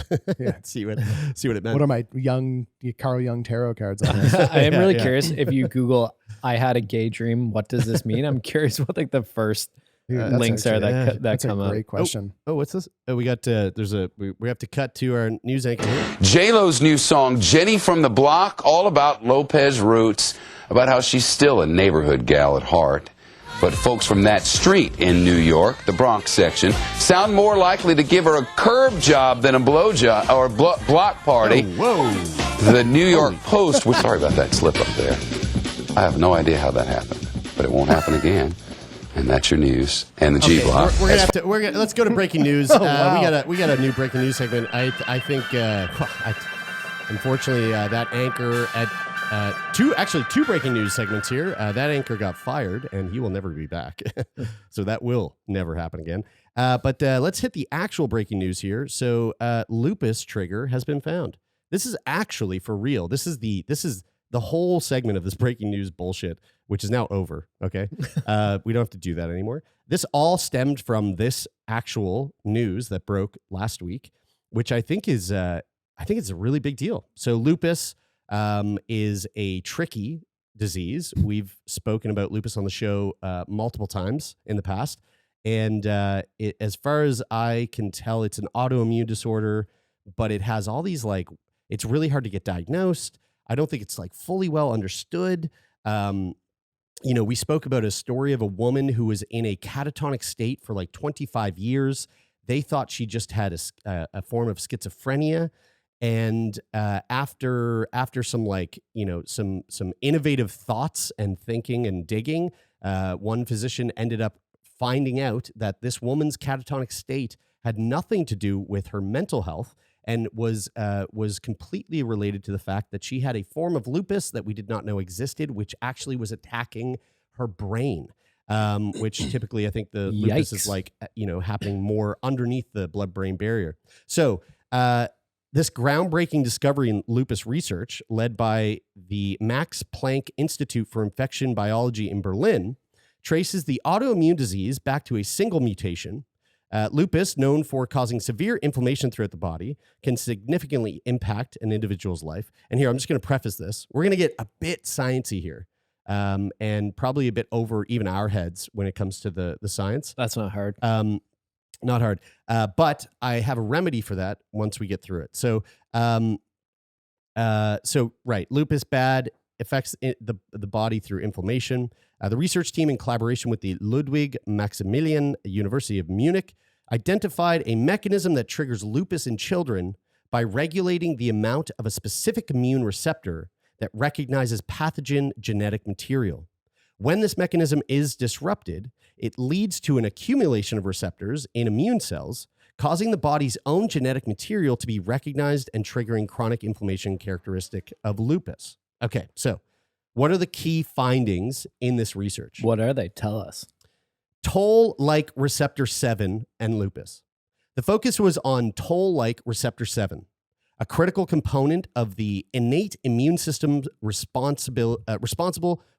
[SPEAKER 1] see what it meant.
[SPEAKER 3] What are my Carl Jung tarot cards on?
[SPEAKER 2] I am really curious if you Google, "I had a gay dream. What does this mean?" I'm curious what like the first
[SPEAKER 3] Dude, that's
[SPEAKER 2] links are that
[SPEAKER 3] That's
[SPEAKER 2] come
[SPEAKER 3] a
[SPEAKER 2] up.
[SPEAKER 3] great question.
[SPEAKER 1] Oh, what's this? Oh, we got we have to cut to our news anchor here.
[SPEAKER 8] J-Lo's new song, Jenny from the Block, all about Lopez roots, about how she's still a neighborhood gal at heart. But folks from that street in New York, the Bronx section, sound more likely to give her a curb job than a blow job or a block party.
[SPEAKER 1] Whoa.
[SPEAKER 8] The New York Post, we're sorry about that slip up there. I have no idea how that happened, but it won't happen again. And that's your news and the G Block.
[SPEAKER 1] We're gonna have to. Let's go to breaking news.
[SPEAKER 3] Wow.
[SPEAKER 1] We got a new breaking news segment. I think unfortunately that anchor at two breaking news segments here. That anchor got fired and he will never be back. So that will never happen again. But let's hit the actual breaking news here. So Lupus trigger has been found. This is actually for real. This is the whole segment of this breaking news bullshit, which is now over. Okay. We don't have to do that anymore. This all stemmed from this actual news that broke last week, which I think is a really big deal. So lupus is a tricky disease. We've spoken about lupus on the show multiple times in the past. And as far as I can tell, it's an autoimmune disorder, but it has all these it's really hard to get diagnosed. I don't think it's fully well understood. We spoke about a story of a woman who was in a catatonic state for 25 years. They thought she just had a form of schizophrenia. And after some some innovative thoughts and thinking and digging, one physician ended up finding out that this woman's catatonic state had nothing to do with her mental health and was completely related to the fact that she had a form of lupus that we did not know existed, which actually was attacking her brain, which typically I think the lupus is happening more underneath the blood-brain barrier. So this groundbreaking discovery in lupus research, led by the Max Planck Institute for Infection Biology in Berlin, traces the autoimmune disease back to a single mutation. Lupus, known for causing severe inflammation throughout the body, can significantly impact an individual's life. And here, I'm just going to preface this. We're going to get a bit sciencey here, and probably a bit over even our heads when it comes to the science.
[SPEAKER 2] That's not hard.
[SPEAKER 1] Not hard. But I have a remedy for that once we get through it. So, right, lupus bad, affects the body through inflammation. The research team, in collaboration with the Ludwig Maximilian University of Munich, identified a mechanism that triggers lupus in children by regulating the amount of a specific immune receptor that recognizes pathogen genetic material. When this mechanism is disrupted, it leads to an accumulation of receptors in immune cells, causing the body's own genetic material to be recognized and triggering chronic inflammation characteristic of lupus. Okay, so what are the key findings in this research?
[SPEAKER 2] What are they? Tell us.
[SPEAKER 1] Toll-like receptor 7 and lupus. The focus was on toll-like receptor 7, a critical component of the innate immune system responsible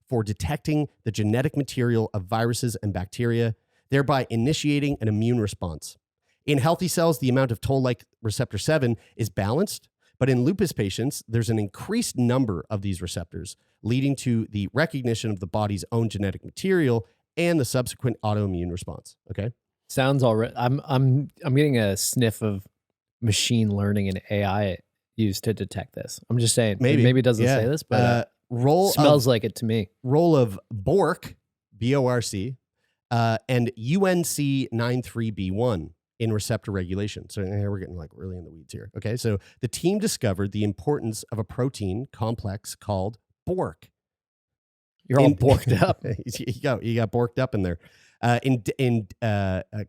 [SPEAKER 1] for detecting the genetic material of viruses and bacteria, thereby initiating an immune response. In healthy cells, the amount of toll-like receptor 7 is balanced, but in lupus patients, there's an increased number of these receptors, leading to the recognition of the body's own genetic material and the subsequent autoimmune response. Okay.
[SPEAKER 2] Sounds already. I'm getting a sniff of machine learning and AI used to detect this. I'm just saying. Maybe it doesn't say this, but smells like it to me.
[SPEAKER 1] Role of Bork, B-O-R-C, and UNC93B1 in receptor regulation. So here we're getting like really in the weeds here. Okay, so the team discovered the importance of a protein complex called BORC.
[SPEAKER 2] You're all borked up.
[SPEAKER 1] You got borked up in there.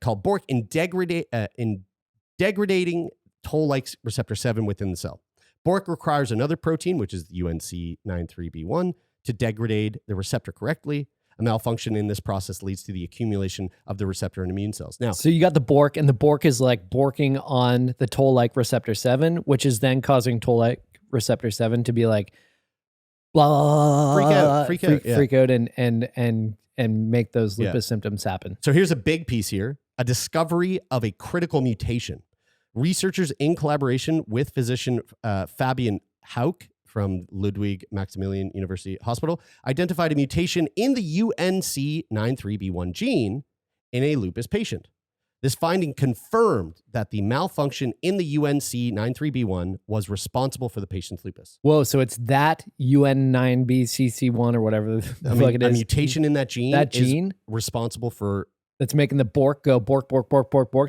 [SPEAKER 1] Called BORC in degrading toll-like receptor 7 within the cell. BORC requires another protein, which is the UNC93B1, to degrade the receptor correctly. A malfunction in this process leads to the accumulation of the receptor in immune cells. Now,
[SPEAKER 2] so you got the BORC, and the BORC is like borking on the toll-like receptor 7, which is then causing toll-like receptor 7 to be like blah, freak out, and make those lupus symptoms happen.
[SPEAKER 1] So here's a big piece here: a discovery of a critical mutation. Researchers, in collaboration with physician Fabian Hauk from Ludwig Maximilian University Hospital, identified a mutation in the UNC93B1 gene in a lupus patient. This finding confirmed that the malfunction in the UNC93B1 was responsible for the patient's lupus.
[SPEAKER 2] Whoa, so it's that UN9BCC1 or whatever the fuck it is.
[SPEAKER 1] A mutation in that gene is responsible for...
[SPEAKER 2] That's making the BORC go bork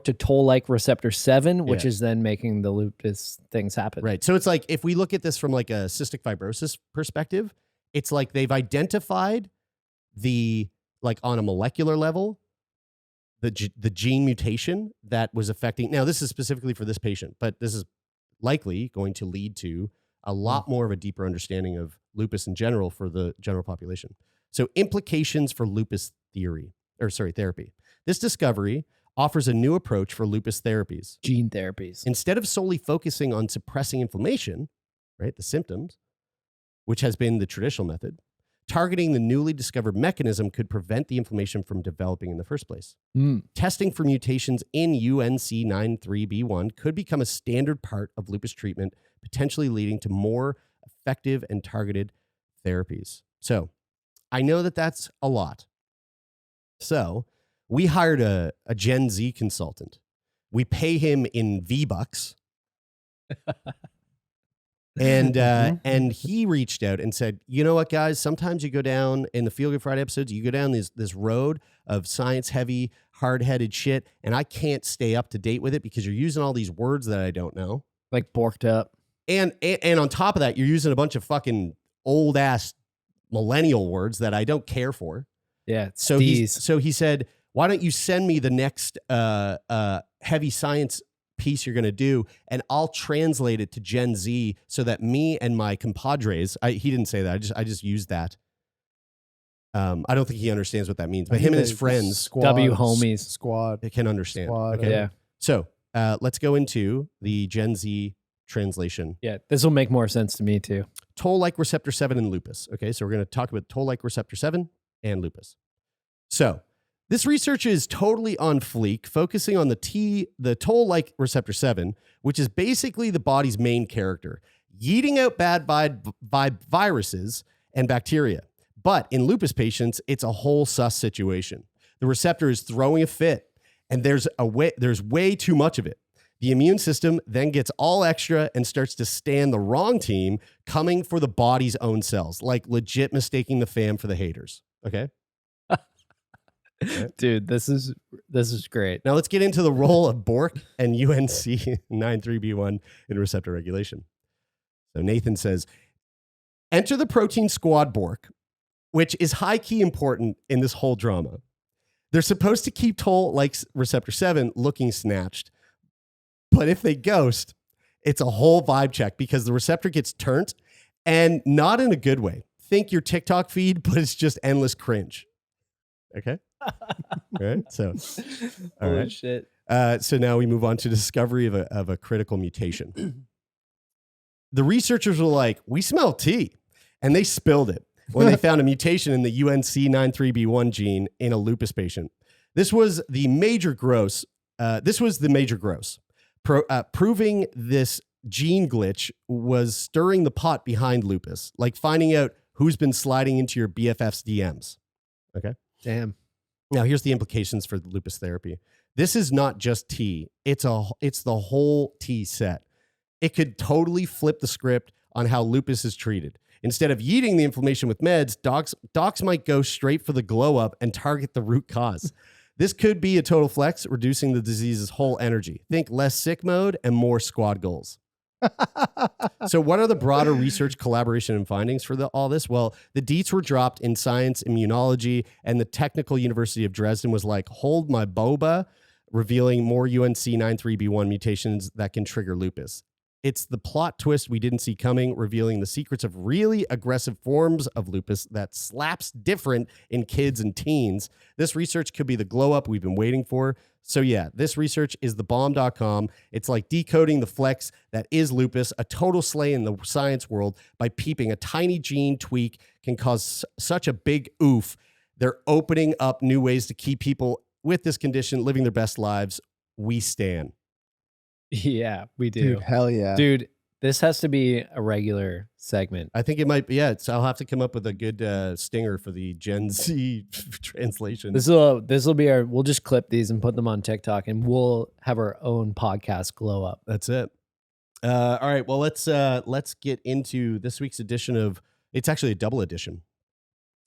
[SPEAKER 2] to toll-like receptor 7, which is then making the lupus things happen.
[SPEAKER 1] Right. So it's like, if we look at this from like a cystic fibrosis perspective, it's like they've identified the, like on a molecular level, the gene mutation that was affecting. Now, this is specifically for this patient, but this is likely going to lead to a lot more of a deeper understanding of lupus in general for the general population. So implications for lupus therapy. This discovery offers a new approach for lupus therapies.
[SPEAKER 2] Gene therapies.
[SPEAKER 1] Instead of solely focusing on suppressing inflammation, right, the symptoms, which has been the traditional method, targeting the newly discovered mechanism could prevent the inflammation from developing in the first place. Testing for mutations in UNC93B1 could become a standard part of lupus treatment, potentially leading to more effective and targeted therapies. So I know that that's a lot. So we hired a Gen Z consultant. We pay him in V-Bucks. And he reached out and said, you know what, guys, sometimes you go down in the Feel Good Friday episodes, you go down this road of science-heavy, hard-headed shit, and I can't stay up to date with it because you're using all these words that I don't know.
[SPEAKER 2] Like borked up.
[SPEAKER 1] And on top of that, you're using a bunch of fucking old-ass millennial words that I don't care for.
[SPEAKER 2] Yeah.
[SPEAKER 1] So he said, why don't you send me the next heavy science piece you're going to do, and I'll translate it to Gen Z so that me and my compadres, he didn't say that, I just used that. I don't think he understands what that means, but him and his friends,
[SPEAKER 2] homies,
[SPEAKER 1] they can understand.
[SPEAKER 3] Squad,
[SPEAKER 2] yeah.
[SPEAKER 1] So let's go into the Gen Z translation.
[SPEAKER 2] Yeah, this will make more sense to me too.
[SPEAKER 1] Toll-like receptor 7 and lupus. Okay, so we're going to talk about toll-like receptor 7 and lupus. So this research is totally on fleek, focusing on the toll-like receptor 7, which is basically the body's main character, yeeting out bad viruses and bacteria. But in lupus patients, it's a whole sus situation. The receptor is throwing a fit, and there's way too much of it. The immune system then gets all extra and starts to stand the wrong team, coming for the body's own cells, like legit mistaking the fam for the haters. Okay?
[SPEAKER 2] Dude, this is great.
[SPEAKER 1] Now let's get into the role of BORC and UNC93B1 in receptor regulation. So Nathan says, enter the protein squad BORC, which is high-key important in this whole drama. They're supposed to keep toll-like receptor 7 looking snatched, but if they ghost, it's a whole vibe check because the receptor gets turned, and not in a good way. Think your TikTok feed, but it's just endless cringe. Okay? All right. So, all right.
[SPEAKER 2] Shit.
[SPEAKER 1] So now we move on to discovery of a critical mutation. The researchers were like, we smell tea. And they spilled it when they found a mutation in the UNC93B1 gene in a lupus patient. This was the major gross. Proving this gene glitch was stirring the pot behind lupus, like finding out who's been sliding into your BFF's DMs. Okay.
[SPEAKER 2] Damn.
[SPEAKER 1] Now, here's the implications for lupus therapy. This is not just tea. It's the whole tea set. It could totally flip the script on how lupus is treated. Instead of yeeting the inflammation with meds, docs might go straight for the glow up and target the root cause. This could be a total flex, reducing the disease's whole energy. Think less sick mode and more squad goals. So what are the broader research collaboration and findings for all this? Well, the deets were dropped in Science Immunology, and the Technical University of Dresden was like, hold my boba, revealing more UNC93B1 mutations that can trigger lupus. It's the plot twist we didn't see coming, revealing the secrets of really aggressive forms of lupus that slaps different in kids and teens. This research could be the glow up we've been waiting for. So yeah, this research is thebomb.com. It's like decoding the flex that is lupus, a total slay in the science world by peeping a tiny gene tweak can cause such a big oof. They're opening up new ways to keep people with this condition living their best lives. We stan.
[SPEAKER 2] Yeah, we do.
[SPEAKER 3] Dude, hell yeah.
[SPEAKER 2] Dude, this has to be a regular segment.
[SPEAKER 1] I think it might be. Yeah, I'll have to come up with a good stinger for the Gen Z translation.
[SPEAKER 2] This will be our. We'll just clip these and put them on TikTok, and we'll have our own podcast glow up.
[SPEAKER 1] That's it. All right. Well, let's get into this week's edition of. It's actually a double edition.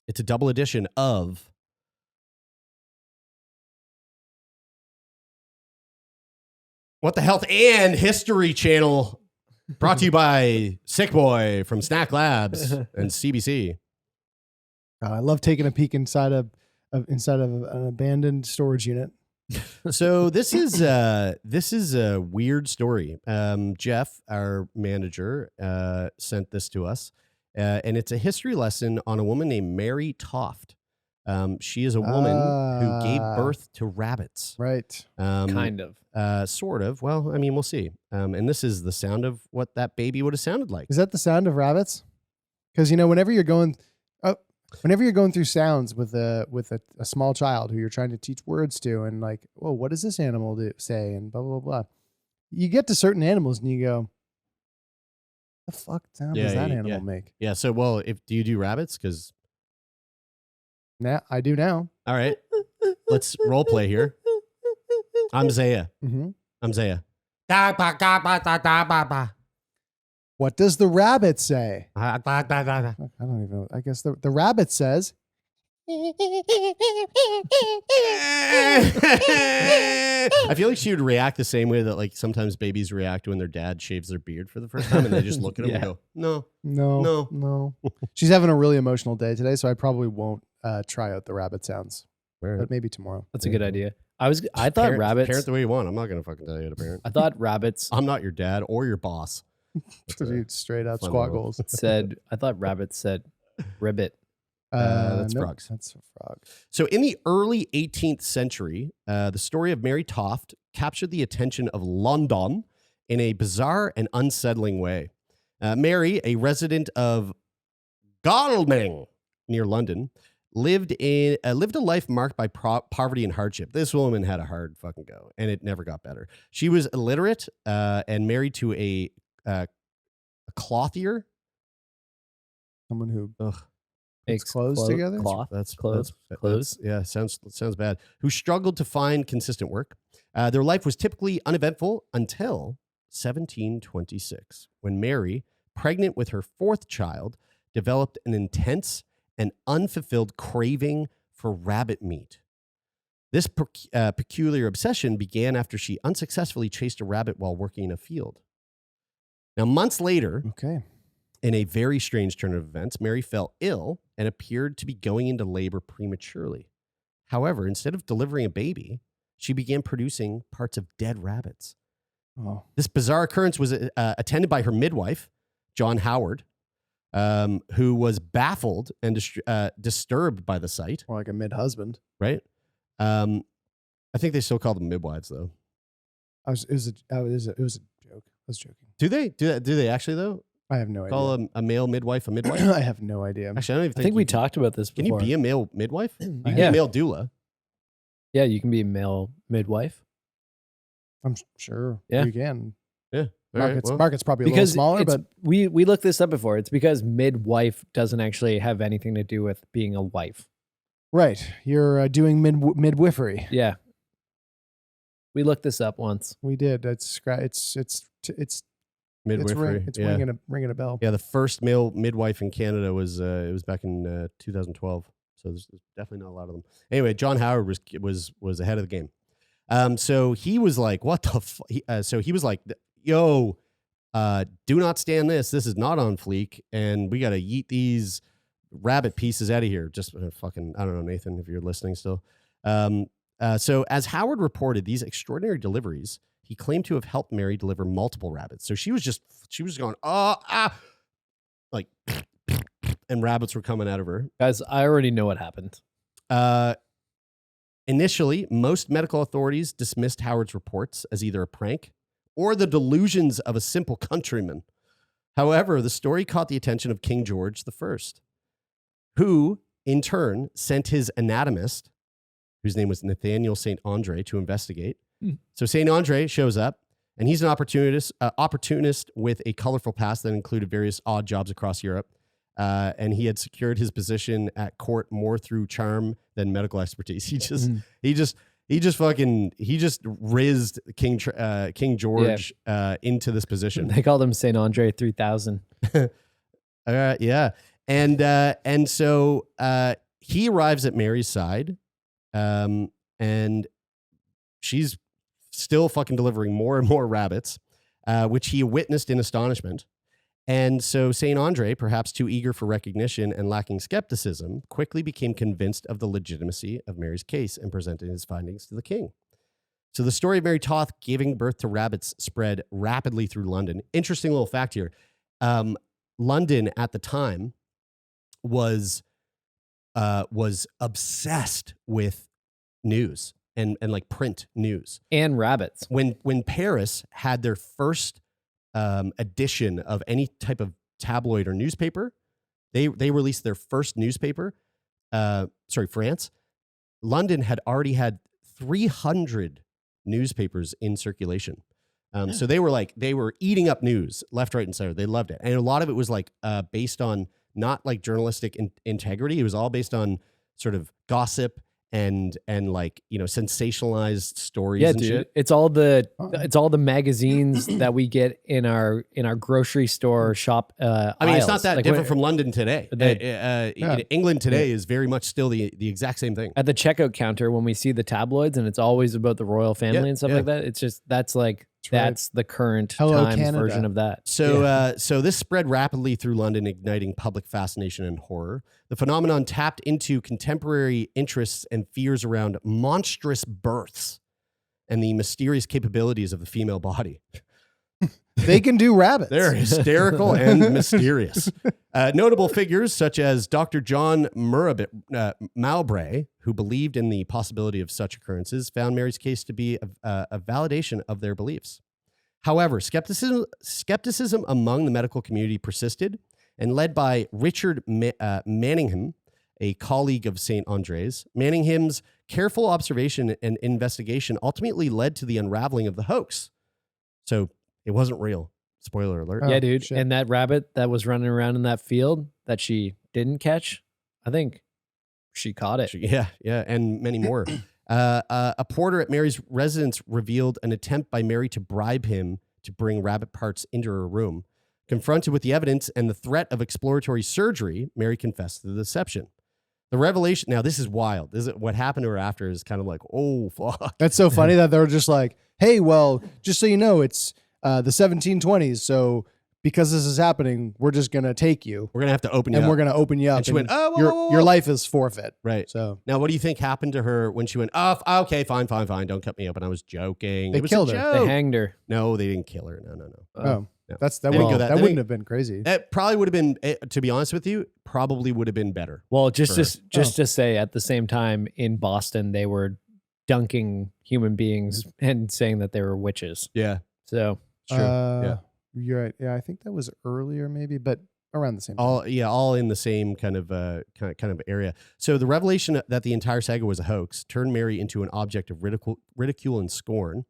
[SPEAKER 1] It's a double edition of. What the Health and History Channel, brought to you by Sick Boy from Snack Labs and CBC.
[SPEAKER 3] I love taking a peek inside of an abandoned storage unit.
[SPEAKER 1] So this is a weird story. Jeff, our manager, sent this to us, and it's a history lesson on a woman named Mary Toft. She is a woman who gave birth to rabbits.
[SPEAKER 3] Right.
[SPEAKER 2] Kind of.
[SPEAKER 1] Sort of. Well, I mean, we'll see. And this is the sound of what that baby would have sounded like.
[SPEAKER 3] Is that the sound of rabbits? Because whenever you're going through sounds with a small child who you're trying to teach words to, and like, well, what does this animal say, and blah blah blah. You get to certain animals and you go, the fuck sound does that animal make?
[SPEAKER 1] Yeah. So, well, do you do rabbits? Because
[SPEAKER 3] I do now.
[SPEAKER 1] All right, let's role play here. I'm Zaya.
[SPEAKER 3] Mm-hmm.
[SPEAKER 1] I'm Zaya.
[SPEAKER 3] What does the rabbit say?
[SPEAKER 1] I
[SPEAKER 3] I don't even know. I guess the rabbit says.
[SPEAKER 1] I feel like she would react the same way that like sometimes babies react when their dad shaves their beard for the first time and they just look at him and go, no.
[SPEAKER 3] She's having a really emotional day today, so I probably won't try out the rabbit sounds. But maybe tomorrow.
[SPEAKER 2] That's a good idea. I thought rabbits.
[SPEAKER 1] Parent the way you want. I'm not going to fucking tell you how to parent.
[SPEAKER 2] I thought rabbits
[SPEAKER 1] I'm not your dad or your boss.
[SPEAKER 3] Dude, straight out squat goals.
[SPEAKER 2] I thought rabbits said ribbit.
[SPEAKER 1] That's
[SPEAKER 3] nope,
[SPEAKER 1] frogs.
[SPEAKER 3] That's a frog.
[SPEAKER 1] So in the early 18th century, the story of Mary Toft captured the attention of London in a bizarre and unsettling way. Mary, a resident of Godalming near London, lived a life marked by poverty and hardship. This woman had a hard fucking go, and it never got better. She was illiterate and married to a clothier.
[SPEAKER 3] Someone who
[SPEAKER 2] Makes
[SPEAKER 3] clothes together?
[SPEAKER 2] Cloth.
[SPEAKER 1] That's
[SPEAKER 2] clothes.
[SPEAKER 1] yeah, sounds bad. Who struggled to find consistent work. Their life was typically uneventful until 1726, when Mary, pregnant with her fourth child, developed an intense and unfulfilled craving for rabbit meat. This peculiar obsession began after she unsuccessfully chased a rabbit while working in a field. Now, months later, in a very strange turn of events, Mary fell ill and appeared to be going into labor prematurely. However, instead of delivering a baby, she began producing parts of dead rabbits.
[SPEAKER 3] Oh.
[SPEAKER 1] This bizarre occurrence was attended by her midwife, John Howard, who was baffled and disturbed by the sight.
[SPEAKER 3] Or like a mid-husband.
[SPEAKER 1] Right? I think they still call them midwives, though.
[SPEAKER 3] It was a joke. I was joking.
[SPEAKER 1] Do they? Do they actually, though?
[SPEAKER 3] I have no idea.
[SPEAKER 1] Call a male midwife a midwife?
[SPEAKER 3] I have no idea.
[SPEAKER 1] Actually, I don't even
[SPEAKER 2] I think we talked about this
[SPEAKER 1] Can
[SPEAKER 2] before.
[SPEAKER 1] you be a male midwife? You can be
[SPEAKER 2] Yeah.
[SPEAKER 1] a male doula.
[SPEAKER 2] Yeah, you can be a male midwife.
[SPEAKER 3] I'm sure
[SPEAKER 2] Yeah.
[SPEAKER 3] you can.
[SPEAKER 1] Yeah. All right,
[SPEAKER 3] Market's probably a
[SPEAKER 2] Because
[SPEAKER 3] little smaller,
[SPEAKER 2] it's-
[SPEAKER 3] but
[SPEAKER 2] we looked this up before. It's because midwife doesn't actually have anything to do with being a wife.
[SPEAKER 3] right. You're doing midwifery.
[SPEAKER 2] Yeah. We looked this up once.
[SPEAKER 3] We did. It's
[SPEAKER 1] Midwifery.
[SPEAKER 3] It's ringing a bell.
[SPEAKER 1] Yeah, the first male midwife in Canada was it was back in 2012. So there's definitely not a lot of them. Anyway, John Howard was ahead of the game. So he was like, "What the?" So he was like, "Yo, do not stand this. This is not on fleek, and we got to yeet these rabbit pieces out of here." Just fucking, I don't know, Nathan, if you're listening still. So as Howard reported these extraordinary deliveries, he claimed to have helped Mary deliver multiple rabbits. So she was going, like, and rabbits were coming out of her.
[SPEAKER 2] Guys, I already know what happened.
[SPEAKER 1] Initially, most medical authorities dismissed Howard's reports as either a prank or the delusions of a simple countryman. However, the story caught the attention of King George I, who, in turn, sent his anatomist, whose name was Nathaniel St. Andre, to investigate. So St. Andre shows up, and he's an opportunist with a colorful past that included various odd jobs across Europe. And he had secured his position at court more through charm than medical expertise. He just rizzed King George into this position.
[SPEAKER 2] They called him St. Andre 3000.
[SPEAKER 1] Yeah. And so he arrives at Mary's side, and she's still fucking delivering more and more rabbits, which he witnessed in astonishment. And so St. Andre, perhaps too eager for recognition and lacking skepticism, quickly became convinced of the legitimacy of Mary's case and presented his findings to the king. So the story of Mary Toth giving birth to rabbits spread rapidly through London. Interesting little fact here. London at the time was obsessed with news and like print news
[SPEAKER 2] and rabbits.
[SPEAKER 1] When Paris had their first edition of any type of tabloid or newspaper, they released their first newspaper. France. London had already had 300 newspapers in circulation. So they were eating up news left, right, and center. They loved it, and a lot of it was like based on not like journalistic integrity. It was all based on sort of gossip and like, you know, sensationalized stories.
[SPEAKER 2] Yeah,
[SPEAKER 1] and
[SPEAKER 2] dude.
[SPEAKER 1] shit.
[SPEAKER 2] It's all the magazines that we get in our grocery store shop.
[SPEAKER 1] I mean, it's not
[SPEAKER 2] aisles.
[SPEAKER 1] that
[SPEAKER 2] Like,
[SPEAKER 1] different from London today. England today is very much still the exact same thing.
[SPEAKER 2] at the checkout counter when we see the tabloids and it's always about the royal family and stuff like that. It's just that's the current
[SPEAKER 3] Hello,
[SPEAKER 2] times
[SPEAKER 3] Canada.
[SPEAKER 2] version of that.
[SPEAKER 1] So, so this spread rapidly through London, igniting public fascination and horror. The phenomenon tapped into contemporary interests and fears around monstrous births and the mysterious capabilities of the female body.
[SPEAKER 3] They can do rabbits.
[SPEAKER 1] They're hysterical and mysterious. Notable figures such as Dr. John Mowbray, who believed in the possibility of such occurrences, found Mary's case to be a validation of their beliefs. However, skepticism among the medical community persisted, and led by Richard Manningham, a colleague of St. Andre's, Manningham's careful observation and investigation ultimately led to the unraveling of the hoax. So it wasn't real. Spoiler alert.
[SPEAKER 2] Yeah, dude.
[SPEAKER 3] Shit.
[SPEAKER 2] And that rabbit that was running around in that field that she didn't catch, I think she caught it.
[SPEAKER 1] Yeah, and many more. A porter at Mary's residence revealed an attempt by Mary to bribe him to bring rabbit parts into her room. Confronted with the evidence and the threat of exploratory surgery, Mary confessed to the deception. The revelation, now this is wild. This is what happened to her after is kind of like, oh, fuck.
[SPEAKER 3] That's so funny that they're just like, hey, well, just so you know, it's the 1720s. So because this is happening, we're just going to take you.
[SPEAKER 1] We're going to have to open you
[SPEAKER 3] And
[SPEAKER 1] up.
[SPEAKER 3] we're going to open you up.
[SPEAKER 1] And she went, oh, whoa.
[SPEAKER 3] Your life is forfeit.
[SPEAKER 1] Right.
[SPEAKER 3] So
[SPEAKER 1] now, what do you think happened to her when she went, oh, okay, fine. Don't cut me open. I was joking.
[SPEAKER 3] They
[SPEAKER 1] It was
[SPEAKER 3] killed
[SPEAKER 1] a
[SPEAKER 3] her.
[SPEAKER 1] joke.
[SPEAKER 2] They hanged her.
[SPEAKER 1] No, they didn't kill her. No.
[SPEAKER 3] Oh,
[SPEAKER 1] No.
[SPEAKER 3] that
[SPEAKER 1] They didn't go
[SPEAKER 3] that
[SPEAKER 1] they
[SPEAKER 3] wouldn't
[SPEAKER 1] didn't-
[SPEAKER 3] have been crazy.
[SPEAKER 1] That probably would have been, to be honest with you, probably would have been better.
[SPEAKER 2] Well, just
[SPEAKER 1] For
[SPEAKER 2] to say, at the same time in Boston, they were dunking human beings and saying that they were witches.
[SPEAKER 1] Yeah.
[SPEAKER 2] So
[SPEAKER 1] Sure. Yeah.
[SPEAKER 3] You're right. Yeah, I think that was earlier, maybe, but around the same time.
[SPEAKER 1] All in the same kind of area. So the revelation that the entire saga was a hoax turned Mary into an object of ridicule and scorn.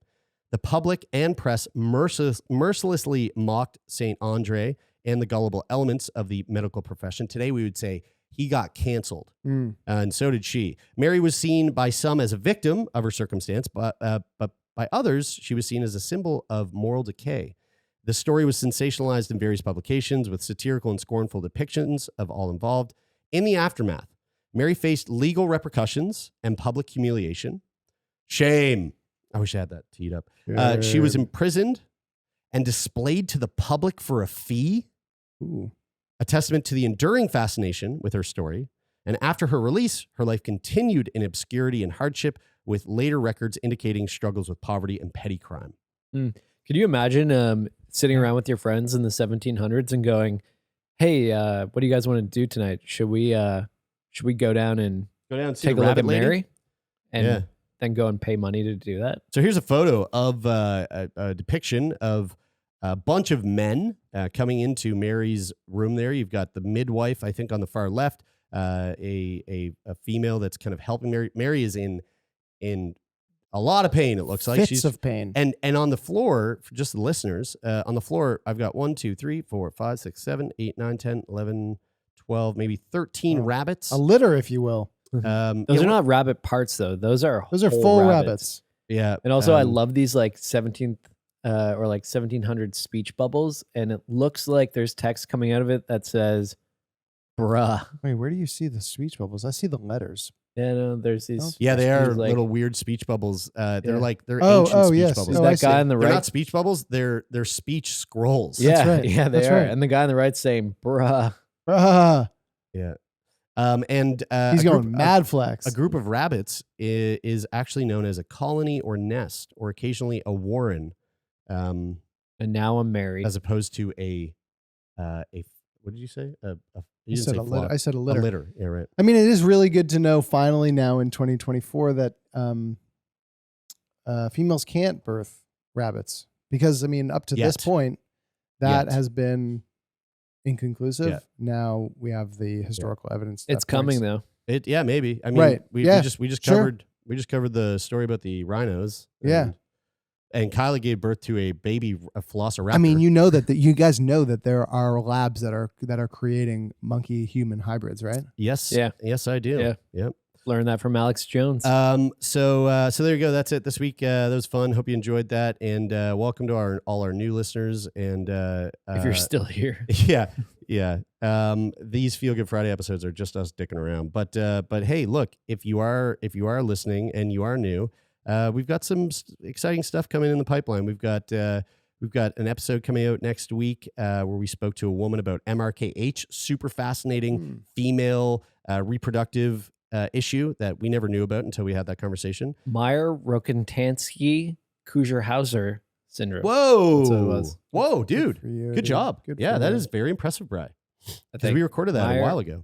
[SPEAKER 1] The public and press mercilessly mocked St. Andre and the gullible elements of the medical profession. Today we would say he got canceled, and so did she. Mary was seen by some as a victim of her circumstance, but by others she was seen as a symbol of moral decay. The story was sensationalized in various publications with satirical and scornful depictions of all involved. In the aftermath, Mary faced legal repercussions and public humiliation. Shame. I wish I had that teed up. She was imprisoned and displayed to the public for a fee.
[SPEAKER 3] Ooh.
[SPEAKER 1] A testament to the enduring fascination with her story. And after her release, her life continued in obscurity and hardship, with later records indicating struggles with poverty and petty crime.
[SPEAKER 2] Could you imagine sitting around with your friends in the 1700s and going, "Hey, what do you guys want to do tonight? Should we go down and
[SPEAKER 1] and see
[SPEAKER 2] take
[SPEAKER 1] the
[SPEAKER 2] a look
[SPEAKER 1] rabbit
[SPEAKER 2] at
[SPEAKER 1] lady?"
[SPEAKER 2] Mary, and
[SPEAKER 1] Yeah.
[SPEAKER 2] then go and pay money to do that?"
[SPEAKER 1] So here's a photo of a depiction of a bunch of men coming into Mary's room there. You've got the midwife, I think, on the far left, a female that's kind of helping Mary. Mary is in a lot of pain, it looks like.
[SPEAKER 3] Fits
[SPEAKER 1] She's
[SPEAKER 3] of pain.
[SPEAKER 1] And on the floor, for just the listeners, on the floor, I've got 1, 2, 3, 4, 5, 6, 7, 8, 9, 10, 11, 12, maybe 13 rabbits.
[SPEAKER 3] A litter, if you will.
[SPEAKER 2] Those are not rabbit parts, though. Those are whole
[SPEAKER 3] full rabbits.
[SPEAKER 1] Yeah.
[SPEAKER 2] And also, I love these like 17th or like 1700 speech bubbles, and it looks like there's text coming out of it that says, "Bruh."
[SPEAKER 3] Wait, where do you see the speech bubbles? I see the letters.
[SPEAKER 2] Yeah, no, there's these.
[SPEAKER 1] Yeah, they are
[SPEAKER 2] these, like,
[SPEAKER 1] little weird speech bubbles. They're
[SPEAKER 2] Yeah.
[SPEAKER 1] like they're
[SPEAKER 3] Oh,
[SPEAKER 1] ancient speech
[SPEAKER 3] yes.
[SPEAKER 1] bubbles.
[SPEAKER 2] Is
[SPEAKER 3] Oh, I
[SPEAKER 2] that guy
[SPEAKER 3] see.
[SPEAKER 2] on the
[SPEAKER 1] They're
[SPEAKER 2] right?
[SPEAKER 1] not speech bubbles. They're speech scrolls.
[SPEAKER 2] Yeah,
[SPEAKER 3] right.
[SPEAKER 2] yeah, they
[SPEAKER 3] That's
[SPEAKER 2] are.
[SPEAKER 3] right.
[SPEAKER 2] And the guy on the right saying, "Bruh."
[SPEAKER 3] Ah,
[SPEAKER 1] Yeah. And
[SPEAKER 3] he's
[SPEAKER 1] a
[SPEAKER 3] going
[SPEAKER 1] group-
[SPEAKER 3] mad flex.
[SPEAKER 1] A group of rabbits is actually known as a colony or nest, or occasionally a warren,
[SPEAKER 2] And now I'm married.
[SPEAKER 1] as opposed to a what did you say? You didn't
[SPEAKER 3] said
[SPEAKER 1] say
[SPEAKER 3] a litter.
[SPEAKER 1] flock.
[SPEAKER 3] I said a
[SPEAKER 1] A
[SPEAKER 3] litter.
[SPEAKER 1] litter. Yeah, right.
[SPEAKER 3] I mean, it is really good to know finally now in 2024 that females can't birth rabbits, because I mean, up to this
[SPEAKER 1] Yet.
[SPEAKER 3] point, that
[SPEAKER 1] Yet.
[SPEAKER 3] has been inconclusive.
[SPEAKER 1] Yet.
[SPEAKER 3] Now we have the historical evidence.
[SPEAKER 2] It's coming though.
[SPEAKER 1] Yeah, maybe. I mean,
[SPEAKER 3] Right.
[SPEAKER 1] we
[SPEAKER 3] Yeah.
[SPEAKER 1] just
[SPEAKER 3] Sure.
[SPEAKER 1] covered the story about the rhinos.
[SPEAKER 3] Yeah.
[SPEAKER 1] And Kylie gave birth to a baby velociraptor.
[SPEAKER 3] I mean, you know that you guys know that there are labs that are creating monkey human hybrids, right?
[SPEAKER 1] yes,
[SPEAKER 2] Yeah.
[SPEAKER 1] yes, I do.
[SPEAKER 2] Yeah.
[SPEAKER 1] Yep.
[SPEAKER 2] Learned that from Alex Jones.
[SPEAKER 1] So there you go. That's it this week. That was fun. Hope you enjoyed that, and welcome to all our new listeners. And
[SPEAKER 2] if you're still here,
[SPEAKER 1] yeah. These Feel Good Friday episodes are just us dicking around. But hey, look, if you are listening and you are new, we've got some exciting stuff coming in the pipeline. We've got an episode coming out next week where we spoke to a woman about MRKH, super fascinating female reproductive issue that we never knew about until we had that conversation.
[SPEAKER 2] Meyer-Rokitansky Kucher-Hauser syndrome.
[SPEAKER 1] Whoa.
[SPEAKER 2] That's what it was.
[SPEAKER 1] Whoa, dude.
[SPEAKER 3] for you,
[SPEAKER 1] Good
[SPEAKER 3] dude.
[SPEAKER 1] job.
[SPEAKER 3] Good
[SPEAKER 1] Yeah,
[SPEAKER 3] for
[SPEAKER 1] that
[SPEAKER 3] you.
[SPEAKER 1] is very impressive, Bri.
[SPEAKER 2] I
[SPEAKER 1] Because
[SPEAKER 2] think
[SPEAKER 1] we recorded that a while ago.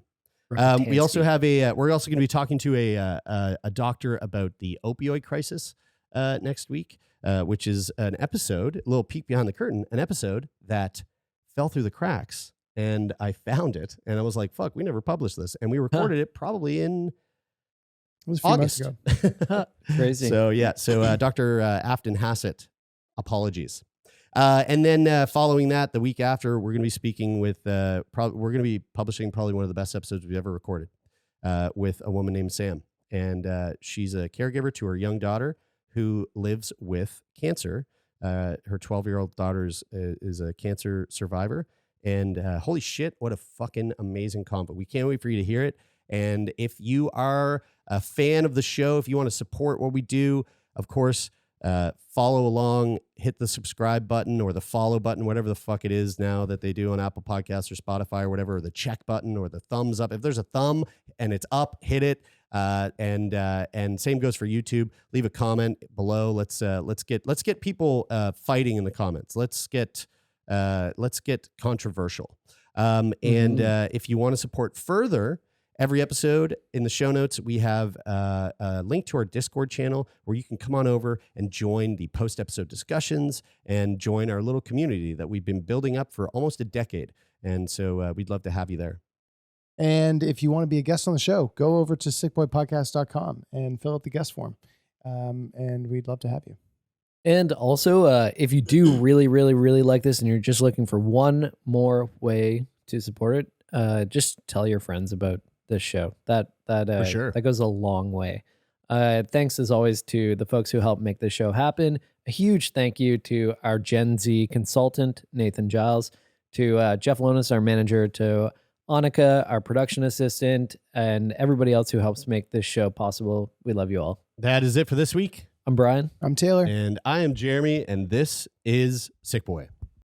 [SPEAKER 1] We also have we're also going to be talking to a doctor about the opioid crisis next week, which is an episode, a little peek behind the curtain, an episode that fell through the cracks. And I found it, and I was like, "Fuck, we never published this," and we recorded it probably in
[SPEAKER 3] It was a few months
[SPEAKER 1] August.
[SPEAKER 3] ago.
[SPEAKER 2] Crazy.
[SPEAKER 1] So Dr. Afton Hassett, apologies. And then following that, the week after, we're going to be speaking with, we're going to be publishing probably one of the best episodes we've ever recorded with a woman named Sam. And she's a caregiver to her young daughter who lives with cancer. Her 12-year-old daughter is a cancer survivor. And holy shit, what a fucking amazing combo. We can't wait for you to hear it. And if you are a fan of the show, if you want to support what we do, of course, follow along, hit the subscribe button or the follow button, whatever the fuck it is now that they do on Apple Podcasts or Spotify or whatever, or the check button or the thumbs up. If there's a thumb and it's up, hit it. And same goes for YouTube. Leave a comment below. Let's get people fighting in the comments. Let's get controversial. And if you want to support further, every episode in the show notes, we have a link to our Discord channel where you can come on over and join the post-episode discussions and join our little community that we've been building up for almost a decade. And so we'd love to have you there.
[SPEAKER 3] And if you want to be a guest on the show, go over to sickboypodcast.com and fill out the guest form. And we'd love to have you.
[SPEAKER 2] And also, if you do really, really, really like this and you're just looking for one more way to support it, just tell your friends about this show. That
[SPEAKER 1] For sure.
[SPEAKER 2] that goes a long way. Thanks as always to the folks who helped make this show happen. A huge thank you to our Gen Z consultant, Nathan Giles, to Jeff Lonis, our manager, to Annika, our production assistant, and everybody else who helps make this show possible. We love you all.
[SPEAKER 1] That is it for this week.
[SPEAKER 2] I'm Brian.
[SPEAKER 3] I'm Taylor.
[SPEAKER 1] And I am Jeremy, and this is Sick Boy.